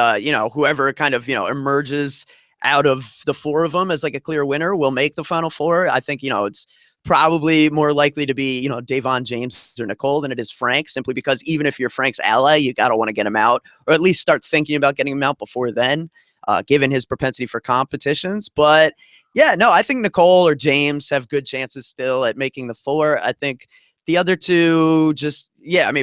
whoever kind of, emerges out of the 4 of them as like a clear winner will make the Final Four. I think, it's probably more likely to be, Da'Vonne, James, or Nicole than it is Frank, simply because even if you're Frank's ally, you got to want to get him out, or at least start thinking about getting him out before then, given his propensity for competitions. But yeah, no, I think Nicole or James have good chances still at making the 4. I think the other 2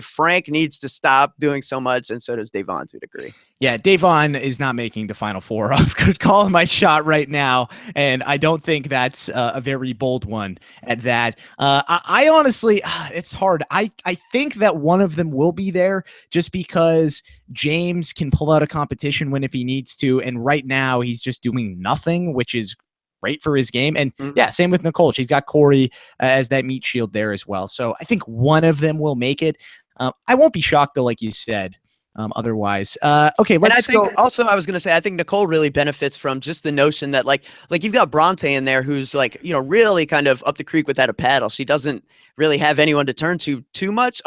Frank needs to stop doing so much, and so does Da'Vonne to a degree. Yeah, Da'Vonne is not making the Final Four. I'm calling my shot right now, and I don't think that's a very bold one at that. I honestly, it's hard. I think that one of them will be there just because James can pull out a competition win if he needs to, and right now he's just doing nothing, which is great for his game. And yeah, same with Nicole. She's got Corey as that meat shield there as well. So I think one of them will make it. I won't be shocked though, like you said. Otherwise, okay, let's go. Also, I was going to say, I think Nicole really benefits from just the notion that like you've got Bronte in there who's like, really kind of up the creek without a paddle. She doesn't really have anyone to turn to too much.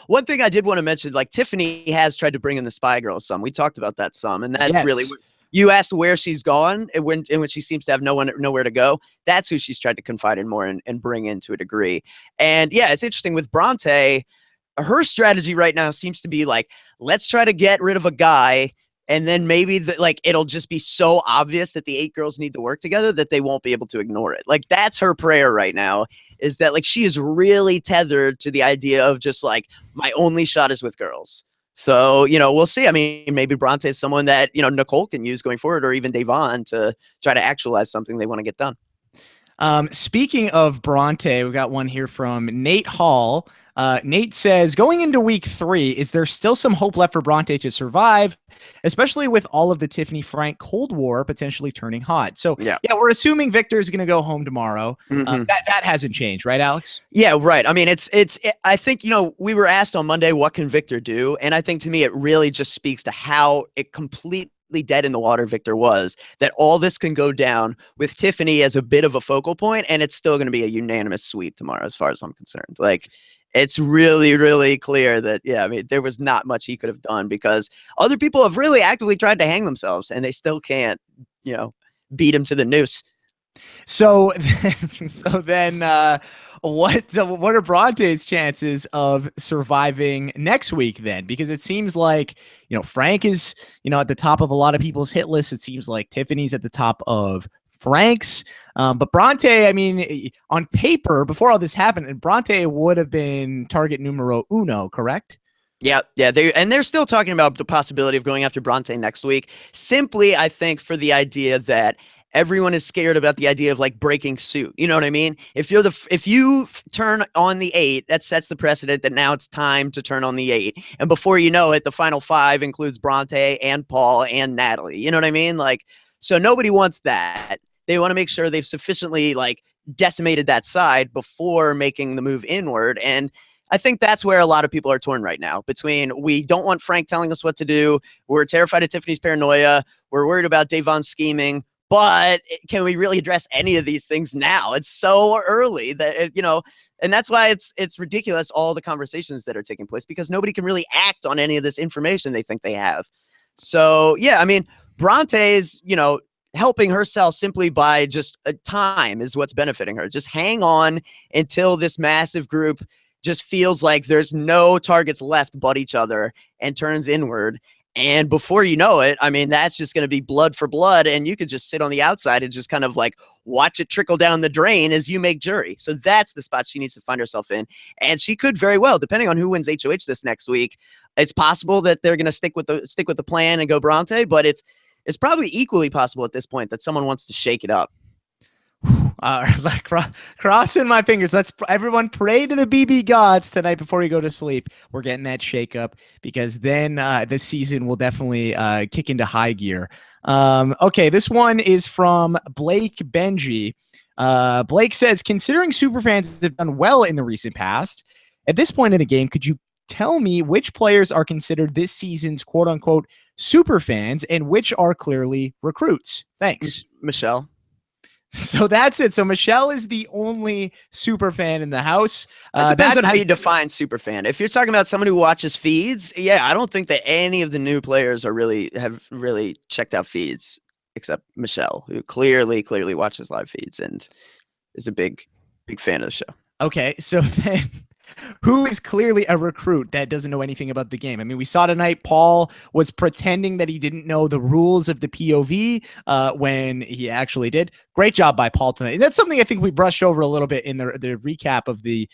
One thing I did want to mention, like Tiffany has tried to bring in the Spy Girl some. We talked about that some, and that's really, you asked where she's gone and when she seems to have nowhere to go. That's who she's tried to confide in more and bring in to a degree. And yeah, it's interesting with Bronte. Her strategy right now seems to be like, let's try to get rid of a guy, and then maybe it'll just be so obvious that the 8 girls need to work together that they won't be able to ignore it. Like that's her prayer right now, is that like she is really tethered to the idea of just like, my only shot is with girls. So, we'll see. I mean, maybe Bronte is someone that, Nicole can use going forward, or even Da'Vonne, to try to actualize something they want to get done. Speaking of Bronte, we got one here from Nate Hall. Nate says, going into week 3, is there still some hope left for Bronte to survive, especially with all of the Tiffany Frank Cold War potentially turning hot? So yeah, we're assuming Victor is going to go home tomorrow. That hasn't changed, right, Alex? Yeah, right. I mean, I think, we were asked on Monday, what can Victor do? And I think to me, it really just speaks to how it completely dead in the water Victor was, that all this can go down with Tiffany as a bit of a focal point, and it's still going to be a unanimous sweep tomorrow, as far as I'm concerned. Like, it's really, really clear that, I mean, there was not much he could have done, because other people have really actively tried to hang themselves, and they still can't, beat him to the noose. So then, what are Bronte's chances of surviving next week then? Because it seems like, Frank is, at the top of a lot of people's hit lists. It seems like Tiffany's at the top of Frank's. But Bronte, I mean, on paper, before all this happened, Bronte would have been target numero uno, correct? Yeah. They're still talking about the possibility of going after Bronte next week. Simply, I think, for the idea that everyone is scared about the idea of like breaking suit. You know what I mean? If you turn on the 8, that sets the precedent that now it's time to turn on the 8. And before you know it, the final 5 includes Bronte and Paul and Natalie. You know what I mean? Like, so nobody wants that. They want to make sure they've sufficiently like decimated that side before making the move inward. And I think that's where a lot of people are torn right now, between we don't want Frank telling us what to do, we're terrified of Tiffany's paranoia, we're worried about Da'Vonne scheming, but can we really address any of these things now? It's so early that, and that's why it's ridiculous, all the conversations that are taking place, because nobody can really act on any of this information they think they have. So, yeah, I mean, Bronte's, helping herself simply by just time is what's benefiting her. Just hang on until this massive group just feels like there's no targets left but each other and turns inward. And before you know it, I mean, that's just going to be blood for blood. And you could just sit on the outside and just kind of like watch it trickle down the drain as you make jury. So that's the spot she needs to find herself in. And she could very well, depending on who wins HOH this next week, it's possible that they're going to stick with the plan and go Bronte, but it's probably equally possible at this point that someone wants to shake it up. Like crossing my fingers. Let's everyone pray to the BB gods tonight before we go to sleep. We're getting that shake up because then this season will definitely kick into high gear. Okay, this one is from Blake Benji. Blake says, considering superfans have done well in the recent past, at this point in the game, could you tell me which players are considered this season's quote-unquote superfans and which are clearly recruits? Thanks. Michelle. So that's it. So Michelle is the only super fan in the house. It depends on how you define super fan. If you're talking about someone who watches feeds, yeah, I don't think that any of the new players have really checked out feeds except Michelle, who clearly watches live feeds and is a big fan of the show. Okay, so then who is clearly a recruit that doesn't know anything about the game? I mean, we saw tonight Paul was pretending that he didn't know the rules of the POV when he actually did. Great job by Paul tonight. And that's something I think we brushed over a little bit in the recap of the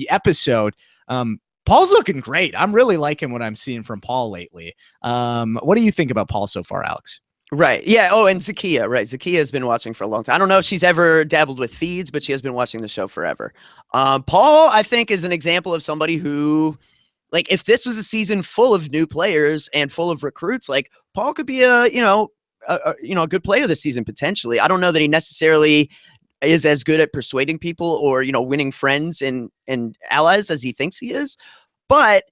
episode. Paul's looking great. I'm really liking what I'm seeing from Paul lately. What do you think about Paul so far, Alex? Right. Yeah. Oh, and Zakiya. Right. Zakiya has been watching for a long time. I don't know if she's ever dabbled with feeds, but she has been watching the show forever. Paul, I think, is an example of somebody who, like, if this was a season full of new players and full of recruits, like, Paul could be a good player this season potentially. I don't know that he necessarily is as good at persuading people or, winning friends and allies as he thinks he is, but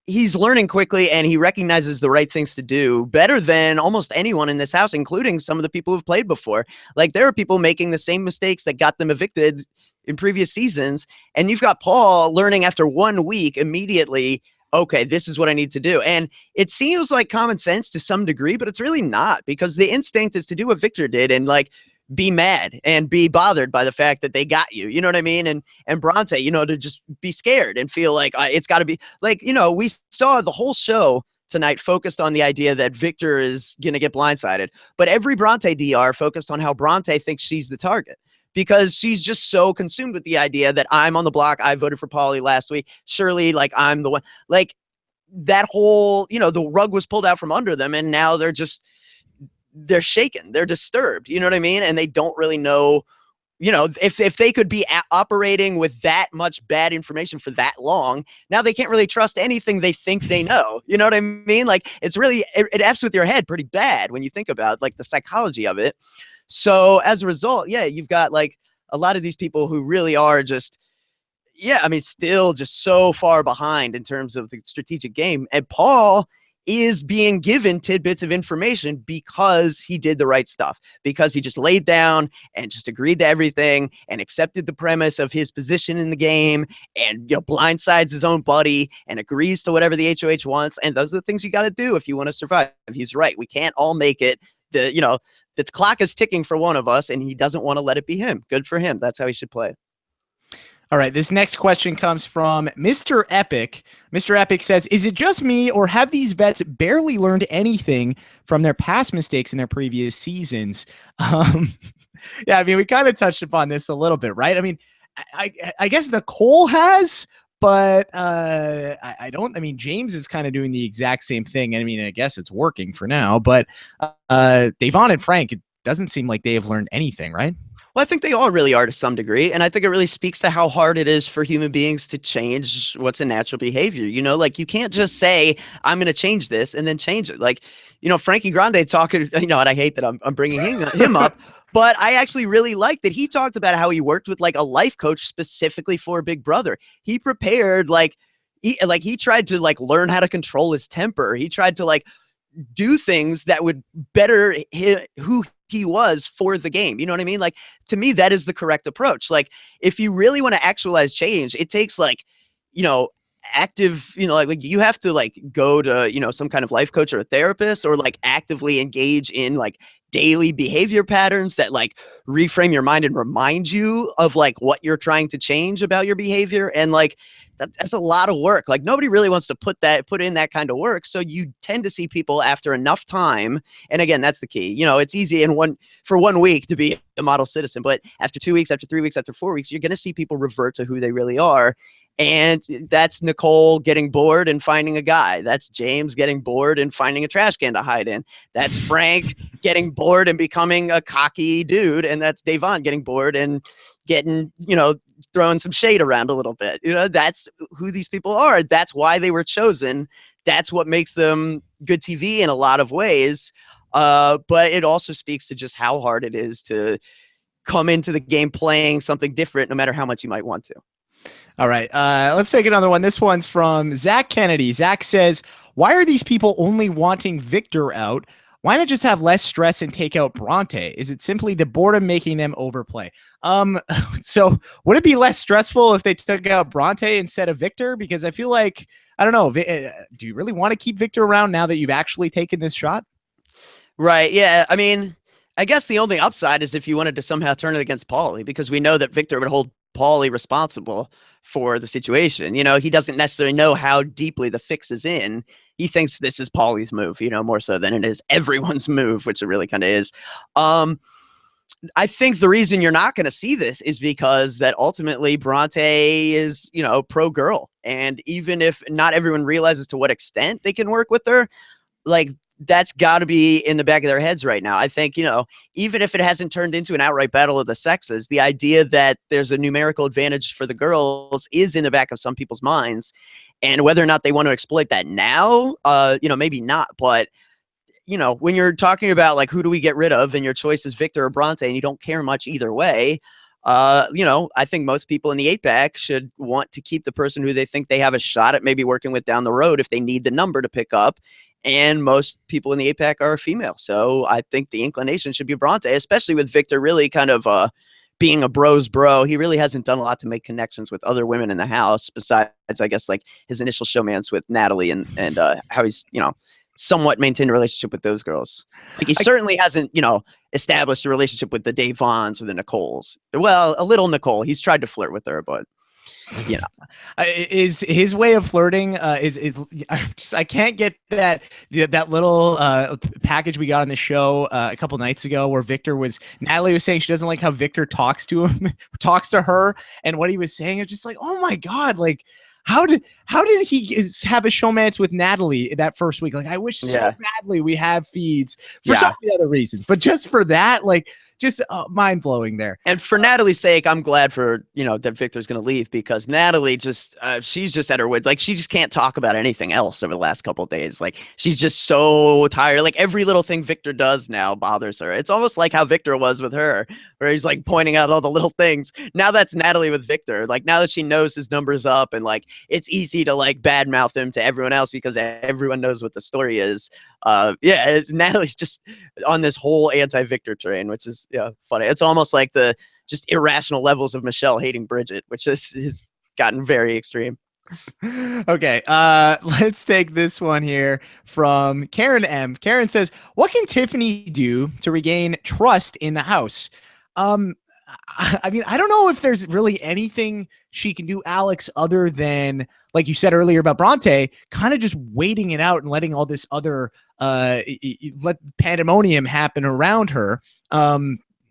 he's learning quickly and he recognizes the right things to do better than almost anyone in this house, including some of the people who've played before. Like, there are people making the same mistakes that got them evicted in previous seasons. And you've got Paul learning after 1 week immediately, okay, this is what I need to do. And it seems like common sense to some degree, but it's really not, because the instinct is to do what Victor did and like be mad and be bothered by the fact that they got you. You know what I mean? And Bronte, to just be scared and feel like it's got to be like, we saw the whole show tonight focused on the idea that Victor is going to get blindsided. But every Bronte DR focused on how Bronte thinks she's the target, because she's just so consumed with the idea that I'm on the block. I voted for Paulie last week. Surely, like, I'm the one. Like, that whole, the rug was pulled out from under them, and now they're shaken. They're disturbed. You know what I mean? And they don't really know, if they could be operating with that much bad information for that long, now they can't really trust anything they think they know. You know what I mean? Like, it's really, it F's with your head pretty bad when you think about like the psychology of it. So as a result, yeah, you've got like a lot of these people who really are just, still just so far behind in terms of the strategic game. And Paul is being given tidbits of information because he did the right stuff, because he just laid down and just agreed to everything and accepted the premise of his position in the game and, blindsides his own buddy and agrees to whatever the HOH wants. And those are the things you got to do if you want to survive. He's right. We can't all make it. The clock is ticking for one of us, and he doesn't want to let it be him. Good for him. That's how he should play. All right, this next question comes from Mr. Epic. Mr. Epic says, is it just me, or have these vets barely learned anything from their past mistakes in their previous seasons? Yeah, I mean, we kind of touched upon this a little bit, right? I mean, I guess Nicole has, but I don't. I mean, James is kind of doing the exact same thing. I mean, I guess it's working for now, but Davon and Frank, it doesn't seem like they have learned anything, right? Well, I think they all really are to some degree. And I think it really speaks to how hard it is for human beings to change what's a natural behavior. Like, you can't just say, I'm going to change this and then change it. Like, Frankie Grande talking, and I hate that I'm bringing him up, but I actually really like that he talked about how he worked with like a life coach specifically for Big Brother. He prepared, he tried to like learn how to control his temper. He tried to like do things that would better who he was for the game. You know what I mean? Like, to me, that is the correct approach. Like, if you really want to actualize change, it takes like, active, like you have to like go to, some kind of life coach or a therapist, or like actively engage in like daily behavior patterns that like reframe your mind and remind you of like what you're trying to change about your behavior. And like, that's a lot of work. Like nobody really wants to put in that kind of work. So you tend to see people after enough time. And again, that's the key. You know, it's easy for 1 week to be a model citizen, but after 2 weeks, after 3 weeks, after 4 weeks, you're going to see people revert to who they really are. And that's Nicole getting bored and finding a guy. That's James getting bored and finding a trash can to hide in. That's Frank getting bored and becoming a cocky dude. And that's Davon getting bored and getting, you know, throwing some shade around a little bit. You know, that's who these people are. That's why they were chosen. That's what makes them good TV in a lot of ways. But it also speaks to just how hard it is to come into the game playing something different, no matter how much you might want to. All right, let's take another one. This one's from Zach Kennedy. Zach says, why are these people only wanting Victor out? Why not just have less stress and take out Bronte? Is it simply the boredom making them overplay? So would it be less stressful if they took out Bronte instead of Victor? Because I feel like, I don't know, do you really want to keep Victor around now that you've actually taken this shot? Right, yeah, I mean, I guess the only upside is if you wanted to somehow turn it against Paulie, because we know that Victor would hold Paulie responsible for the situation. You know, he doesn't necessarily know how deeply the fix is in. He thinks this is Paulie's move, you know, more so than it is everyone's move, which it really kind of is. I think the reason you're not going to see this is because that ultimately Bronte is, you know, pro girl. And even if not everyone realizes to what extent they can work with her, like, that's got to be in the back of their heads right now. I think, you know, even if it hasn't turned into an outright battle of the sexes, the idea that there's a numerical advantage for the girls is in the back of some people's minds. And whether or not they want to exploit that now, you know, maybe not. But, you know, when you're talking about like, who do we get rid of? And your choice is Victor or Bronte, and you don't care much either way. You know, I think most people in the 8-pack should want to keep the person who they think they have a shot at maybe working with down the road if they need the number to pick up. And most people in the 8-pack are female. So I think the inclination should be Bronte, especially with Victor really kind of being a bro's bro. He really hasn't done a lot to make connections with other women in the house besides, I guess, like his initial showmance with Natalie and how he's, you know, somewhat maintained a relationship with those girls. Like he certainly hasn't, you know, established a relationship with the Davons or the Nicoles. Well, a little Nicole. He's tried to flirt with her, but you know, is his way of flirting I can't get that little package we got on the show a couple nights ago where Natalie was saying she doesn't like how Victor talks to her, and what he was saying is just like, oh my God, like how did he have a showmance with Natalie that first week? Like, I wish so badly we have feeds for so many other reasons, but just for that, like, just mind blowing there. And for Natalie's sake, I'm glad for, you know, that Victor's going to leave, because Natalie just, she's just at her wit. Like, she just can't talk about anything else over the last couple of days. Like, she's just so tired. Like, every little thing Victor does now bothers her. It's almost like how Victor was with her, where he's like pointing out all the little things. Now that's Natalie with Victor. Like, now that she knows his number's up, and like, it's easy to like badmouth him to everyone else because everyone knows what the story is. Natalie's just on this whole anti-Victor train, which is funny. It's almost like the just irrational levels of Michelle hating Bridget, which has gotten very extreme. Okay, let's take this one here from Karen M. Karen says, what can Tiffany do to regain trust in the house? I mean, I don't know if there's really anything she can do, Alex, other than, like you said earlier about Bronte, kind of just waiting it out and letting all this other let pandemonium happen around her.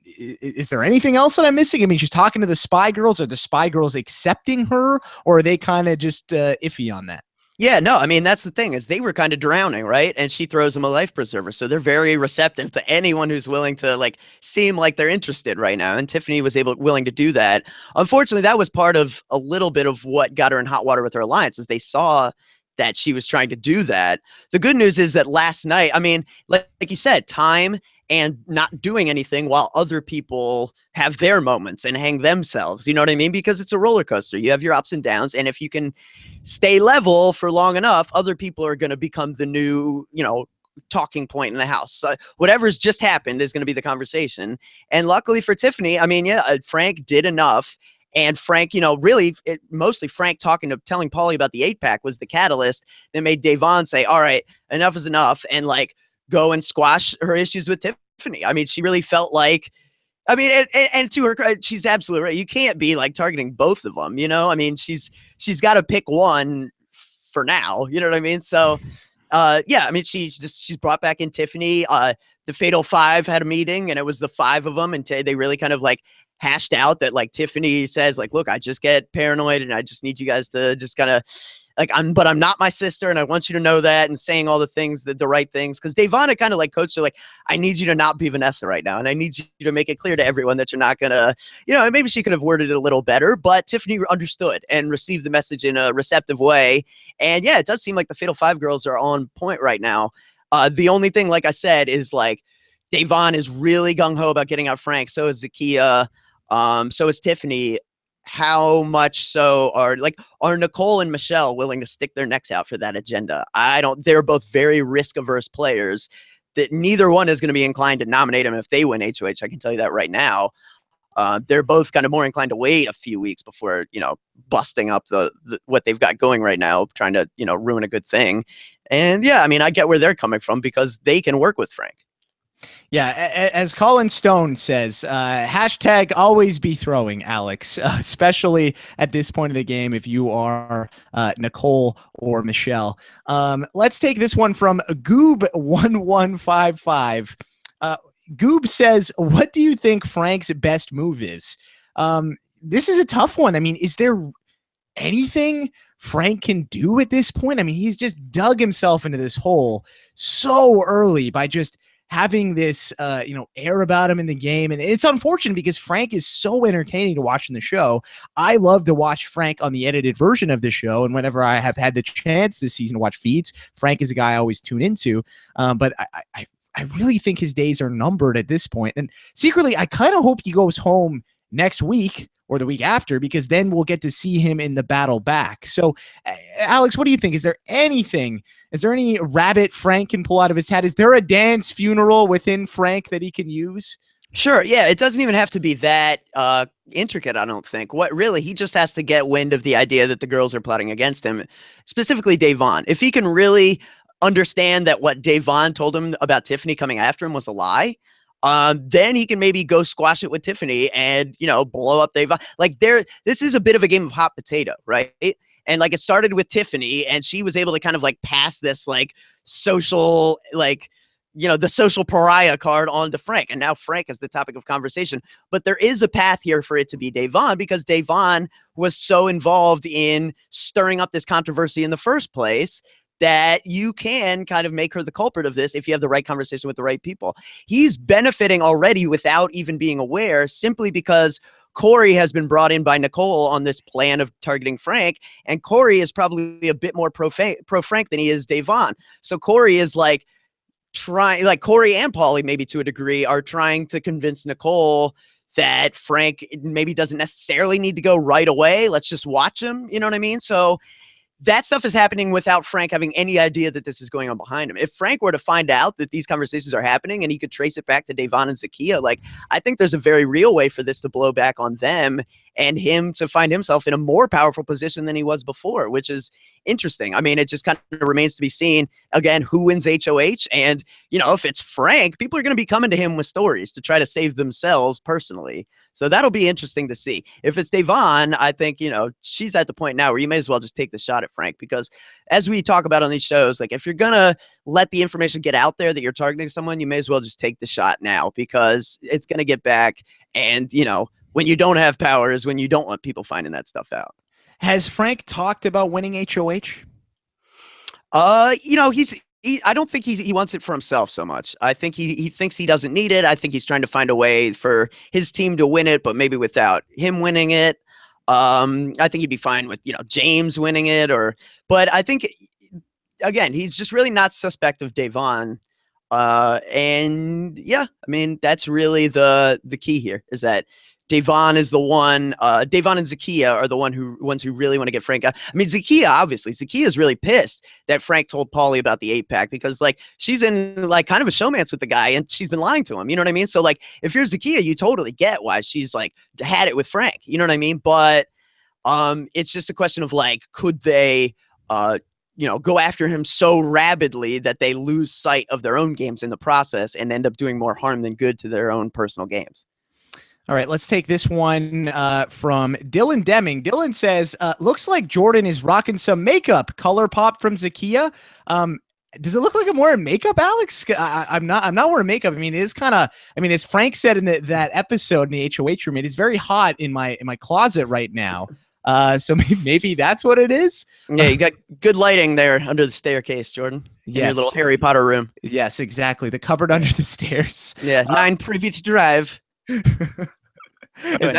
Is there anything else that I'm missing? I mean, she's talking to the spy girls. Are the spy girls accepting her, or are they kind of just iffy on that? Yeah, no, I mean, that's the thing, is they were kind of drowning, right? And she throws them a life preserver. So they're very receptive to anyone who's willing to like seem like they're interested right now. And Tiffany was willing to do that. Unfortunately, that was part of a little bit of what got her in hot water with her alliance, is they saw that she was trying to do that. The good news is that last night, I mean, like you said, time and not doing anything while other people have their moments and hang themselves. You know what I mean? Because it's a roller coaster. You have your ups and downs. And if you can stay level for long enough, other people are going to become the new, you know, talking point in the house. Whatever's just happened is going to be the conversation. And luckily for Tiffany, I mean, Frank did enough. And Frank, you know, really, mostly Frank telling Paulie about the 8-pack was the catalyst that made Davon say, all right, enough is enough, and like go and squash her issues with Tiffany. I mean, she really felt like I mean, and to her credit, she's absolutely right. You can't be like targeting both of them, you know? I mean, she's got to pick one for now, you know what I mean? So, yeah, I mean, she's brought back in Tiffany. The Fatal Five had a meeting, and it was the five of them, and they really kind of like hashed out that like Tiffany says like, look, I just get paranoid, and I just need you guys to just kind of like but I'm not my sister, and I want you to know that, and saying all the things the right things, because Devon kind of like coached her like, I need you to not be Vanessa right now, and I need you to make it clear to everyone that you're not gonna, you know, maybe she could have worded it a little better, but Tiffany understood and received the message in a receptive way. And yeah, it does seem like the Fatal Five girls are on point right now. The only thing, like I said, is like Devon is really gung-ho about getting out Frank. So is Zakiya. So is Tiffany. How much so are Nicole and Michelle willing to stick their necks out for that agenda? They're both very risk averse players that neither one is going to be inclined to nominate them if they win HOH. I can tell you that right now. They're both kind of more inclined to wait a few weeks before, you know, busting up the what they've got going right now, trying to, you know, ruin a good thing. And yeah, I mean, I get where they're coming from because they can work with Frank. Yeah, as Colin Stone says, hashtag always be throwing, Alex, especially at this point of the game if you are Nicole or Michelle. Let's take this one from Goob1155. Goob says, what do you think Frank's best move is? This is a tough one. I mean, is there anything Frank can do at this point? I mean, he's just dug himself into this hole so early by just having this, air about him in the game. And it's unfortunate because Frank is so entertaining to watch in the show. I love to watch Frank on the edited version of the show. And whenever I have had the chance this season to watch feeds, Frank is a guy I always tune into. But I really think his days are numbered at this point. And secretly, I kind of hope he goes home next week or the week after, because then we'll get to see him in the battle back. So, Alex, what do you think? Is there any rabbit Frank can pull out of his hat? Is there a dance funeral within Frank that he can use? Sure. Yeah. It doesn't even have to be that intricate, I don't think. He just has to get wind of the idea that the girls are plotting against him, specifically Devon. If he can really understand that what Devon told him about Tiffany coming after him was a lie, then he can maybe go squash it with Tiffany and, you know, blow up Devon. This is a bit of a game of hot potato, right? And like it started with Tiffany, and she was able to kind of like pass this like social, like, you know, the social pariah card on to Frank. And now Frank is the topic of conversation. But there is a path here for it to be Devon, because Devon was so involved in stirring up this controversy in the first place that you can kind of make her the culprit of this if you have the right conversation with the right people. He's benefiting already without even being aware, simply because Corey has been brought in by Nicole on this plan of targeting Frank, and Corey is probably a bit more pro-Frank than he is Devon. So Corey is like Corey and Paulie, maybe to a degree, are trying to convince Nicole that Frank maybe doesn't necessarily need to go right away. Let's just watch him. You know what I mean? So that stuff is happening without Frank having any idea that this is going on behind him. If Frank were to find out that these conversations are happening and he could trace it back to Devon and Zakiya, like, I think there's a very real way for this to blow back on them and him to find himself in a more powerful position than he was before, which is interesting. I mean, it just kind of remains to be seen, again, who wins HOH. And, you know, if it's Frank, people are going to be coming to him with stories to try to save themselves personally. So that'll be interesting to see. If it's Devon, I think, you know, she's at the point now where you may as well just take the shot at Frank, because as we talk about on these shows, like, if you're going to let the information get out there that you're targeting someone, you may as well just take the shot now, because it's going to get back. And, you know, when you don't have power is when you don't want people finding that stuff out. Has Frank talked about winning HOH? You know, I don't think he wants it for himself so much. I think he thinks he doesn't need it. I think he's trying to find a way for his team to win it, but maybe without him winning it. I think he'd be fine with, you know, James winning it, but I think, again, he's just really not suspect of Devon. And yeah, I mean, that's really the key here, is that Devon is the one, Devon and Zakiya are the ones who really want to get Frank out. I mean, Zakiya is really pissed that Frank told Paulie about the 8-pack, because like she's in like kind of a showmance with the guy and she's been lying to him. You know what I mean? So like, if you're Zakiya, you totally get why she's like had it with Frank. You know what I mean? But it's just a question of like, could they, you know, go after him so rabidly that they lose sight of their own games in the process and end up doing more harm than good to their own personal games. All right, let's take this one from Dylan Deming. Dylan says, looks like Jordan is rocking some makeup. Color pop from Zakiya. Does it look like I'm wearing makeup, Alex? I'm not. I'm not wearing makeup. I mean, it is kind of. I mean, as Frank said in that episode in the HOH room, it is very hot in my closet right now. So maybe that's what it is. Yeah, you got good lighting there under the staircase, Jordan. In your little Harry Potter room. Yes, exactly. The cupboard under the stairs. Yeah, 9 privy to drive. Was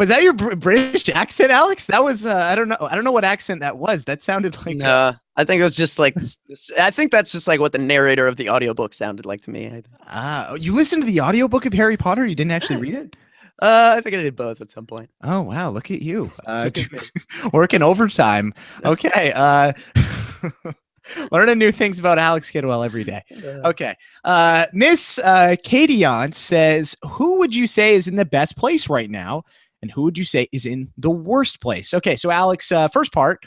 that your British accent, Alex? That was I don't know what accent that was. That sounded like I think it was just like I think that's just like what the narrator of the audiobook sounded like to me. You listened to the audiobook of Harry Potter? You didn't actually read it? I think I did both at some point. Oh wow, look at you. Working overtime. Okay. Learning new things about Alex Kidwell every day. Okay. Miss Kadion says, who would you say is in the best place right now? And who would you say is in the worst place? Okay, so Alex, first part,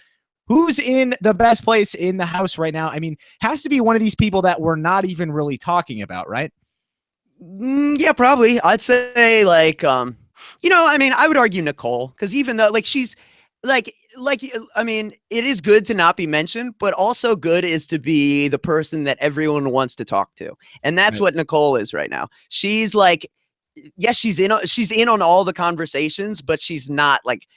who's in the best place in the house right now? I mean, has to be one of these people that we're not even really talking about, right? Yeah, probably. I'd say like, I mean, I would argue Nicole, because even though like she's like, I mean, it is good to not be mentioned, but also good is to be the person that everyone wants to talk to. And that's what Nicole is right now. She's like, yes, she's in on all the conversations, but she's not like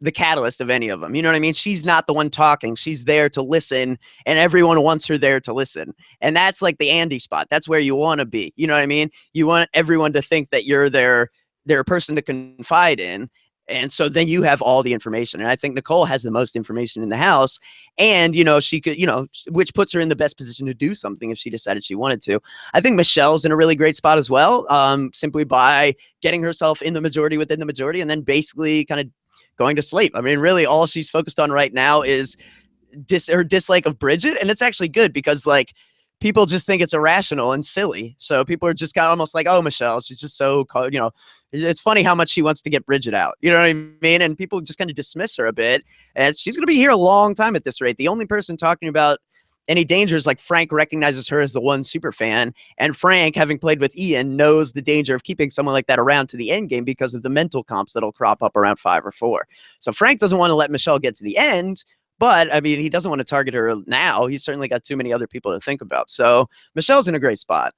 the catalyst of any of them. You know what I mean? She's not the one talking. She's there to listen, and everyone wants her there to listen. And that's like the Andy spot. That's where you want to be. You know what I mean? You want everyone to think that you're their person to confide in. And so then you have all the information. And I think Nicole has the most information in the house. And, she could, which puts her in the best position to do something if she decided she wanted to. I think Michelle's in a really great spot as well, simply by getting herself in the majority within the majority and then basically kind of going to sleep. I mean, really all she's focused on right now is her dislike of Bridget. And it's actually good because like, people just think it's irrational and silly. So people are just kind of almost like, oh, Michelle, she's just so, it's funny how much she wants to get Bridget out. You know what I mean? And people just kind of dismiss her a bit. And she's going to be here a long time at this rate. The only person talking about any dangers, like Frank recognizes her as the one super fan. And Frank, having played with Ian, knows the danger of keeping someone like that around to the end game because of the mental comps that'll crop up around 5 or 4. So Frank doesn't want to let Michelle get to the end. But, I mean, he doesn't want to target her now. He's certainly got too many other people to think about. So Michelle's in a great spot.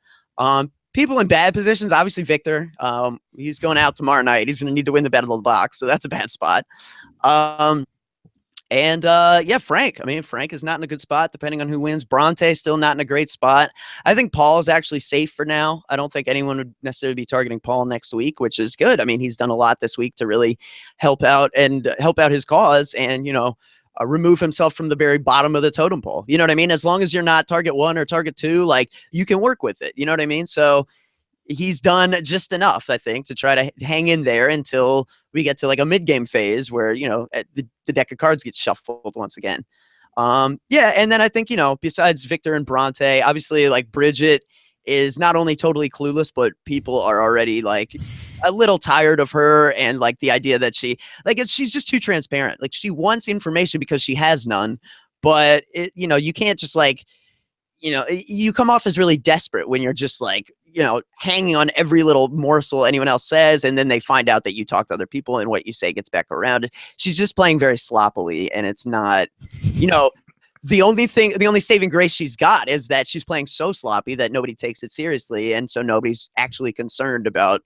People in bad positions, obviously Victor. He's going out tomorrow night. He's going to need to win the Battle of the Box. So that's a bad spot. Frank. I mean, Frank is not in a good spot depending on who wins. Bronte's still not in a great spot. I think Paul is actually safe for now. I don't think anyone would necessarily be targeting Paul next week, which is good. I mean, he's done a lot this week to really help out his cause and, remove himself from the very bottom of the totem pole. You know what I mean? As long as you're not target 1 or target 2, like you can work with it. You know what I mean? So he's done just enough, I think, to try to hang in there until we get to like a mid-game phase where, the deck of cards gets shuffled once again. And then I think, besides Victor and Bronte, obviously like Bridget is not only totally clueless, but people are already like a little tired of her and like the idea that she's just too transparent. Like she wants information because she has none, but you can't just like, you come off as really desperate when you're just like, hanging on every little morsel anyone else says. And then they find out that you talk to other people and what you say gets back around. She's just playing very sloppily, and it's not, the only saving grace she's got is that she's playing so sloppy that nobody takes it seriously. And so nobody's actually concerned about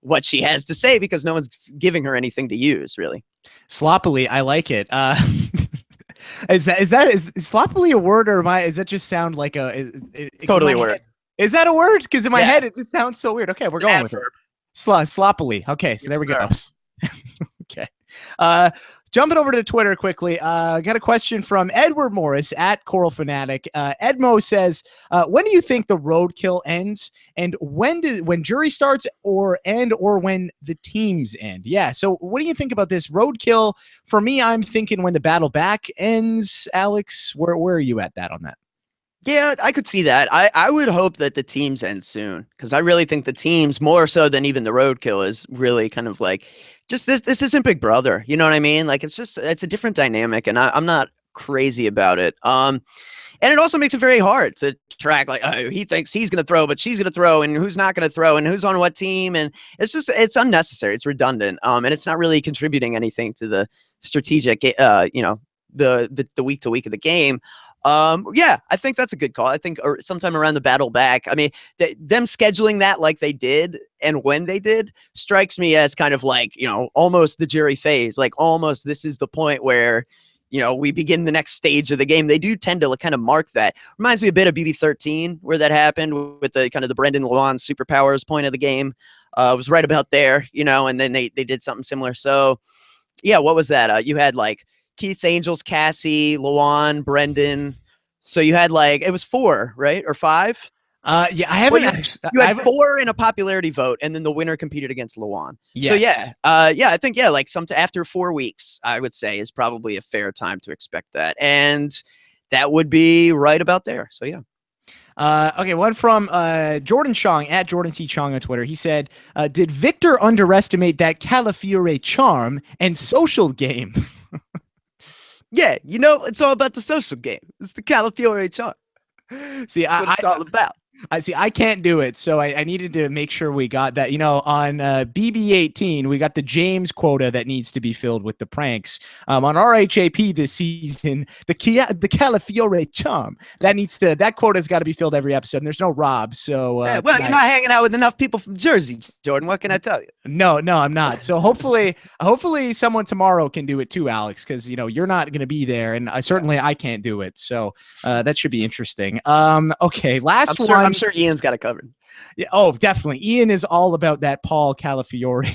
what she has to say because no one's giving her anything to use, really. Sloppily, I like it. Is sloppily a word, or does that just sound like totally a word? Is that a word? Because in my head, it just sounds so weird. Okay, we're going with it. Sloppily. Okay, so there we go. Okay. Jumping over to Twitter quickly, got a question from Edward Morris at Coral Fanatic. Edmo says, when do you think the roadkill ends, and when jury starts, or when the teams end? Yeah, so what do you think about this roadkill? For me, I'm thinking when the battle back ends. Alex, where are you at on that? Yeah, I could see that. I would hope that the teams end soon, because I really think the teams, more so than even the roadkill, is really kind of like just this isn't Big Brother. You know what I mean? Like it's a different dynamic, and I'm not crazy about it. And it also makes it very hard to track, like, oh, he thinks he's going to throw, but she's going to throw, and who's not going to throw, and who's on what team. And it's unnecessary. It's redundant. And it's not really contributing anything to the strategic, the week to week of the game. Yeah, I think that's a good call. I think sometime around the battle back, I mean, them scheduling that like they did and when they did strikes me as kind of like, almost the jury phase, like almost this is the point where, we begin the next stage of the game. They do tend to kind of mark that. Reminds me a bit of BB13 where that happened with the kind of the Brendan Lewan superpowers point of the game. It was right about there, and then they did something similar. So yeah, what was that? You had like Keith's Angels, Cassie, Lewan, Brendan. So you had like, it was 4, right? Or 5? Yeah, I haven't. You had 4 in a popularity vote, and then the winner competed against Lewan. Yes. So yeah, I think like after 4 weeks, I would say is probably a fair time to expect that, and that would be right about there. So yeah. Okay, one from Jordan Chong at Jordan T. Chong on Twitter. He said, "Did Victor underestimate that Calafiore charm and social game?" Yeah, it's all about the social game. It's the Calafiore charm. See, that's what it's all about. I can't do it, so I needed to make sure we got that. On BB18, we got the James quota that needs to be filled with the pranks. On RHAP this season, the Calafiore charm that quota's got to be filled every episode. And there's no Rob, so yeah, well, you're not hanging out with enough people from Jersey, Jordan. What can I tell you? No, I'm not. So hopefully someone tomorrow can do it too, Alex, because you're not going to be there, and I can't do it. So that should be interesting. Okay, last one. I'm sure Ian's got it covered. Yeah, oh, definitely. Ian is all about that Paul Calafiore.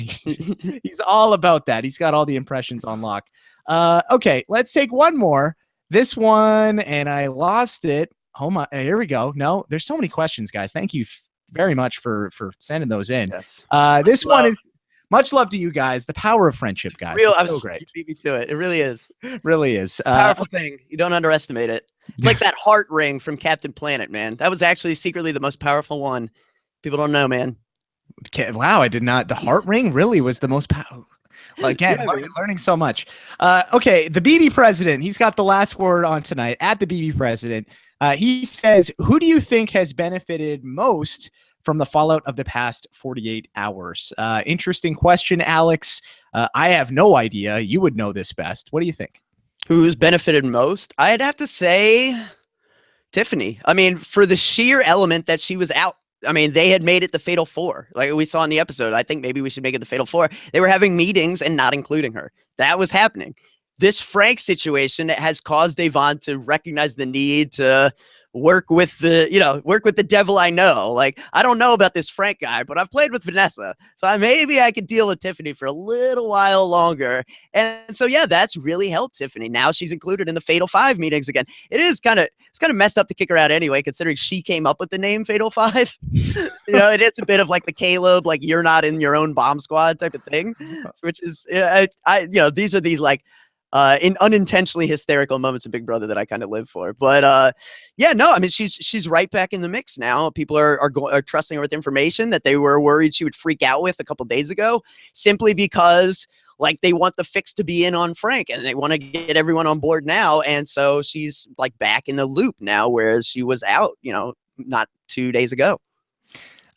He's all about that. He's got all the impressions on lock. Okay, let's take one more. This one, and I lost it. Oh my! Here we go. No, there's so many questions, guys. Thank you very much for sending those in. Yes. This one is much love to you guys. The power of friendship, guys. So great. You beat me to it. It really is. Really is. Powerful thing. You don't underestimate it. It's like that heart ring from Captain Planet, man. That was actually secretly the most powerful one. People don't know, man. Wow, I did not. The heart ring really was the most powerful. Well, again, yeah, learning so much. Okay, the BB president, he's got the last word on tonight. At the BB president, he says, who do you think has benefited most from the fallout of the past 48 hours? Interesting question, Alex. I have no idea. You would know this best. What do you think? Who's benefited most? I'd have to say Tiffany. I mean, for the sheer element that she was out. I mean, they had made it the Fatal 4, like we saw in the episode. I think maybe we should make it the Fatal 4. They were having meetings and not including her. That was happening. This Frank situation has caused Devon to recognize the need to work with the devil I know. Like, I don't know about this Frank guy, but I've played with Vanessa. So maybe I could deal with Tiffany for a little while longer. And so, yeah, that's really helped Tiffany. Now she's included in the Fatal 5 meetings again. It's kind of messed up to kick her out anyway, considering she came up with the name Fatal 5. It is a bit of like the Caleb, like you're not in your own bomb squad type of thing, which is, these are these like, in unintentionally hysterical moments of Big Brother that I kind of live for. But I mean, she's right back in the mix now. People are trusting her with information that they were worried she would freak out with a couple days ago, simply because like they want the fix to be in on Frank and they want to get everyone on board now. And so she's like back in the loop now, whereas she was out, not 2 days ago.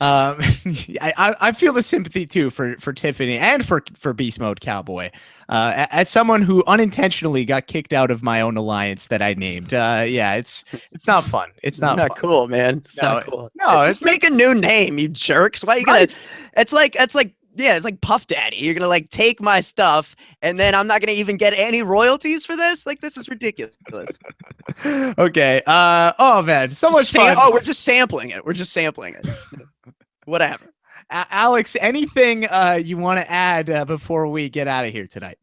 I feel the sympathy too for Tiffany and for Beast Mode Cowboy. As someone who unintentionally got kicked out of my own alliance that I named. It's not fun. It's not fun. Cool, man. It's not cool. No, it's make a new name, you jerks. Why are you gonna? It's like Puff Daddy. You're gonna like take my stuff, and then I'm not gonna even get any royalties for this. Like, this is ridiculous. Okay. Oh man, so much fun. Oh, we're just sampling it. Whatever. Alex, anything you want to add before we get out of here tonight?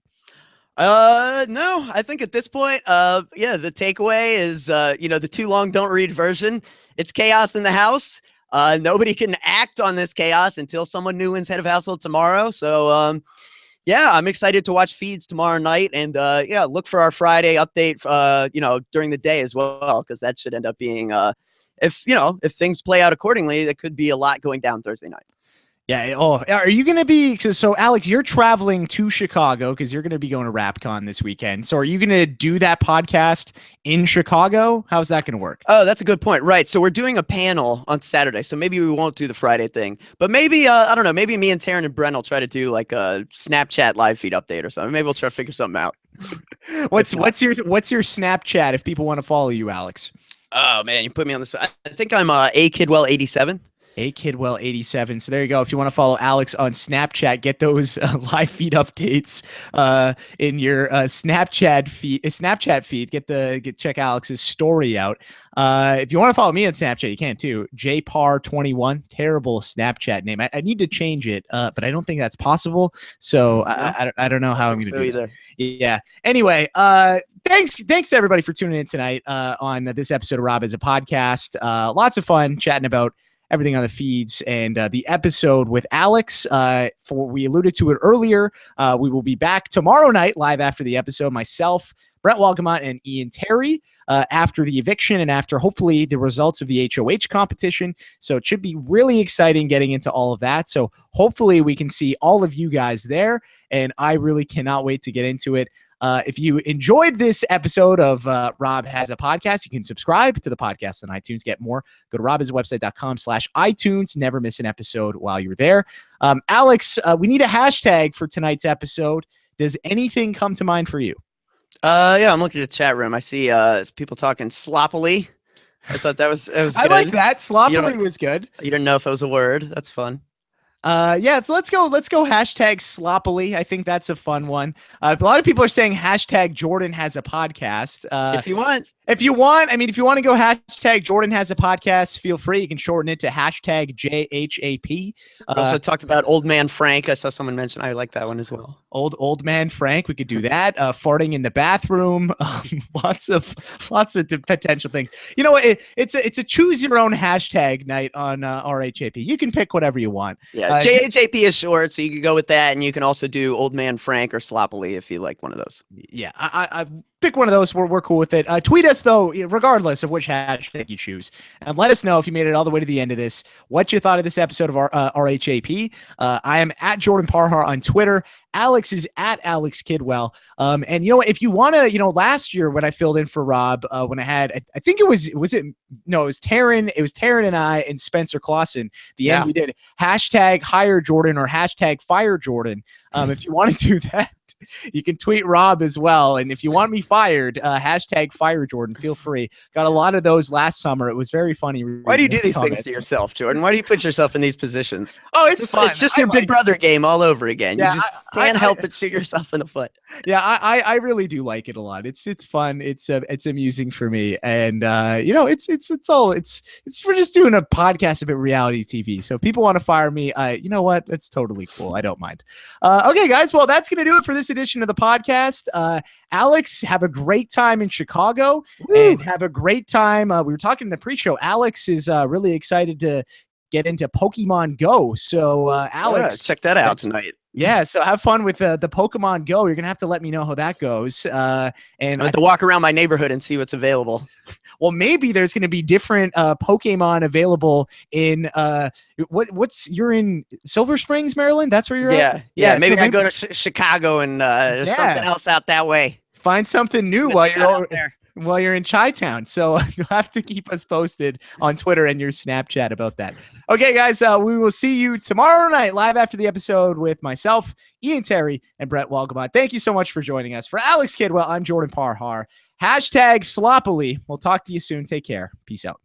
No, I think at this point, the takeaway is, the too long don't read version. It's chaos in the house. Nobody can act on this chaos until someone new wins head of household tomorrow. So, I'm excited to watch feeds tomorrow night, and look for our Friday update, during the day as well, because that should end up being, if things play out accordingly, there could be a lot going down Thursday night. Yeah. Oh, are you going to be, so Alex, you're traveling to Chicago because you're going to be going to RHAPCon this weekend. So are you going to do that podcast in Chicago? How's that going to work? Oh, that's a good point. Right. So we're doing a panel on Saturday. So maybe we won't do the Friday thing, but maybe, I don't know, maybe me and Taryn and Brent will try to do like a Snapchat live feed update or something. Maybe we'll try to figure something out. What's your Snapchat if people want to follow you, Alex? Oh man, you put me on this. I think I'm A Kidwell 87. Kidwell 87. So there you go. If you want to follow Alex on Snapchat, get those live feed updates in your Snapchat feed. Check Alex's story out. If you want to follow me on Snapchat, you can too. JPAR21. Terrible Snapchat name. I need to change it, but I don't think that's possible. So I don't know how I'm going to do either. Yeah. Anyway, thanks everybody for tuning in tonight on this episode of Rob as a Podcast. Lots of fun chatting about everything on the feeds and the episode with Alex. We alluded to it earlier. We will be back tomorrow night live after the episode. Myself, Brett Walgamont, and Ian Terry after the eviction and after hopefully the results of the HOH competition. So it should be really exciting getting into all of that. So hopefully we can see all of you guys there. And I really cannot wait to get into it. If you enjoyed this episode of Rob Has a Podcast, you can subscribe to the podcast on iTunes. Get more. Go to robhasawebsite.com/iTunes. Never miss an episode while you're there. Alex, we need a hashtag for tonight's episode. Does anything come to mind for you? Yeah, I'm looking at the chat room. I see people talking sloppily. I thought that was good. I like that. Sloppily was good. You didn't know if it was a word. That's fun. Yeah, so let's go hashtag sloppily. I think that's a fun one. A lot of people are saying hashtag Jordan Has a Podcast. If you want, if you want to go hashtag Jordan Has a Podcast, feel free. You can shorten it to hashtag JHAP. We also talked about Old Man Frank. I saw someone mention. I like that one as well. Old Man Frank. We could do that. Farting in the bathroom. Lots of potential things. You know what? It's a choose your own hashtag night on RHAP. You can pick whatever you want. Yeah, JHAP is short, so you can go with that, and you can also do Old Man Frank or sloppily if you like one of those. Yeah, I pick one of those. We're cool with it. Tweet us though, regardless of which hashtag you choose, and let us know if you made it all the way to the end of this. What you thought of this episode of our RHAP? I am at Jordan Parhar on Twitter. Alex is at Alex Kidwell. And you know, if you want to, last year when I filled in for Rob, when I had, I think it was Taryn. It was Taryn and I and Spencer Clausen. End we did hashtag hire Jordan or hashtag fire Jordan. If you want to do that, you can tweet Rob as well. And if you want me fired, hashtag fire Jordan, feel free. Got a lot of those last summer. It was very funny. Why do you do these things to yourself, Jordan? Why do you put yourself in these positions? Oh, it's fun. It's just your Big Brother game all over again. Yeah, you just can't help but shoot yourself in the foot. Yeah, I really do like it a lot. It's fun. It's amusing for me. And we're just doing a podcast about reality TV. So if people want to fire me, you know what? That's totally cool. I don't mind. Okay, guys. Well, that's going to do it for this edition of the podcast. Alex, have a great time in Chicago. Woo! And have a great time. We were talking in the pre-show. Alex is really excited to get into Pokemon Go. So, Alex, check that out tonight. Yeah, so have fun with the Pokemon Go. You're going to have to let me know how that goes. And I have to walk around my neighborhood and see what's available. Well, maybe there's going to be different Pokemon available in you're in Silver Springs, Maryland? That's where you're at? Yeah. Maybe I go to Chicago and there's something else out that way. Find something new while you're out there. While you're in Chi-Town. So you'll have to keep us posted on Twitter and your Snapchat about that. Okay, guys, we will see you tomorrow night live after the episode with myself, Ian Terry, and Brett Walgamont. Thank you so much for joining us. For Alex Kidwell, I'm Jordan Parhar. Hashtag sloppily. We'll talk to you soon. Take care. Peace out.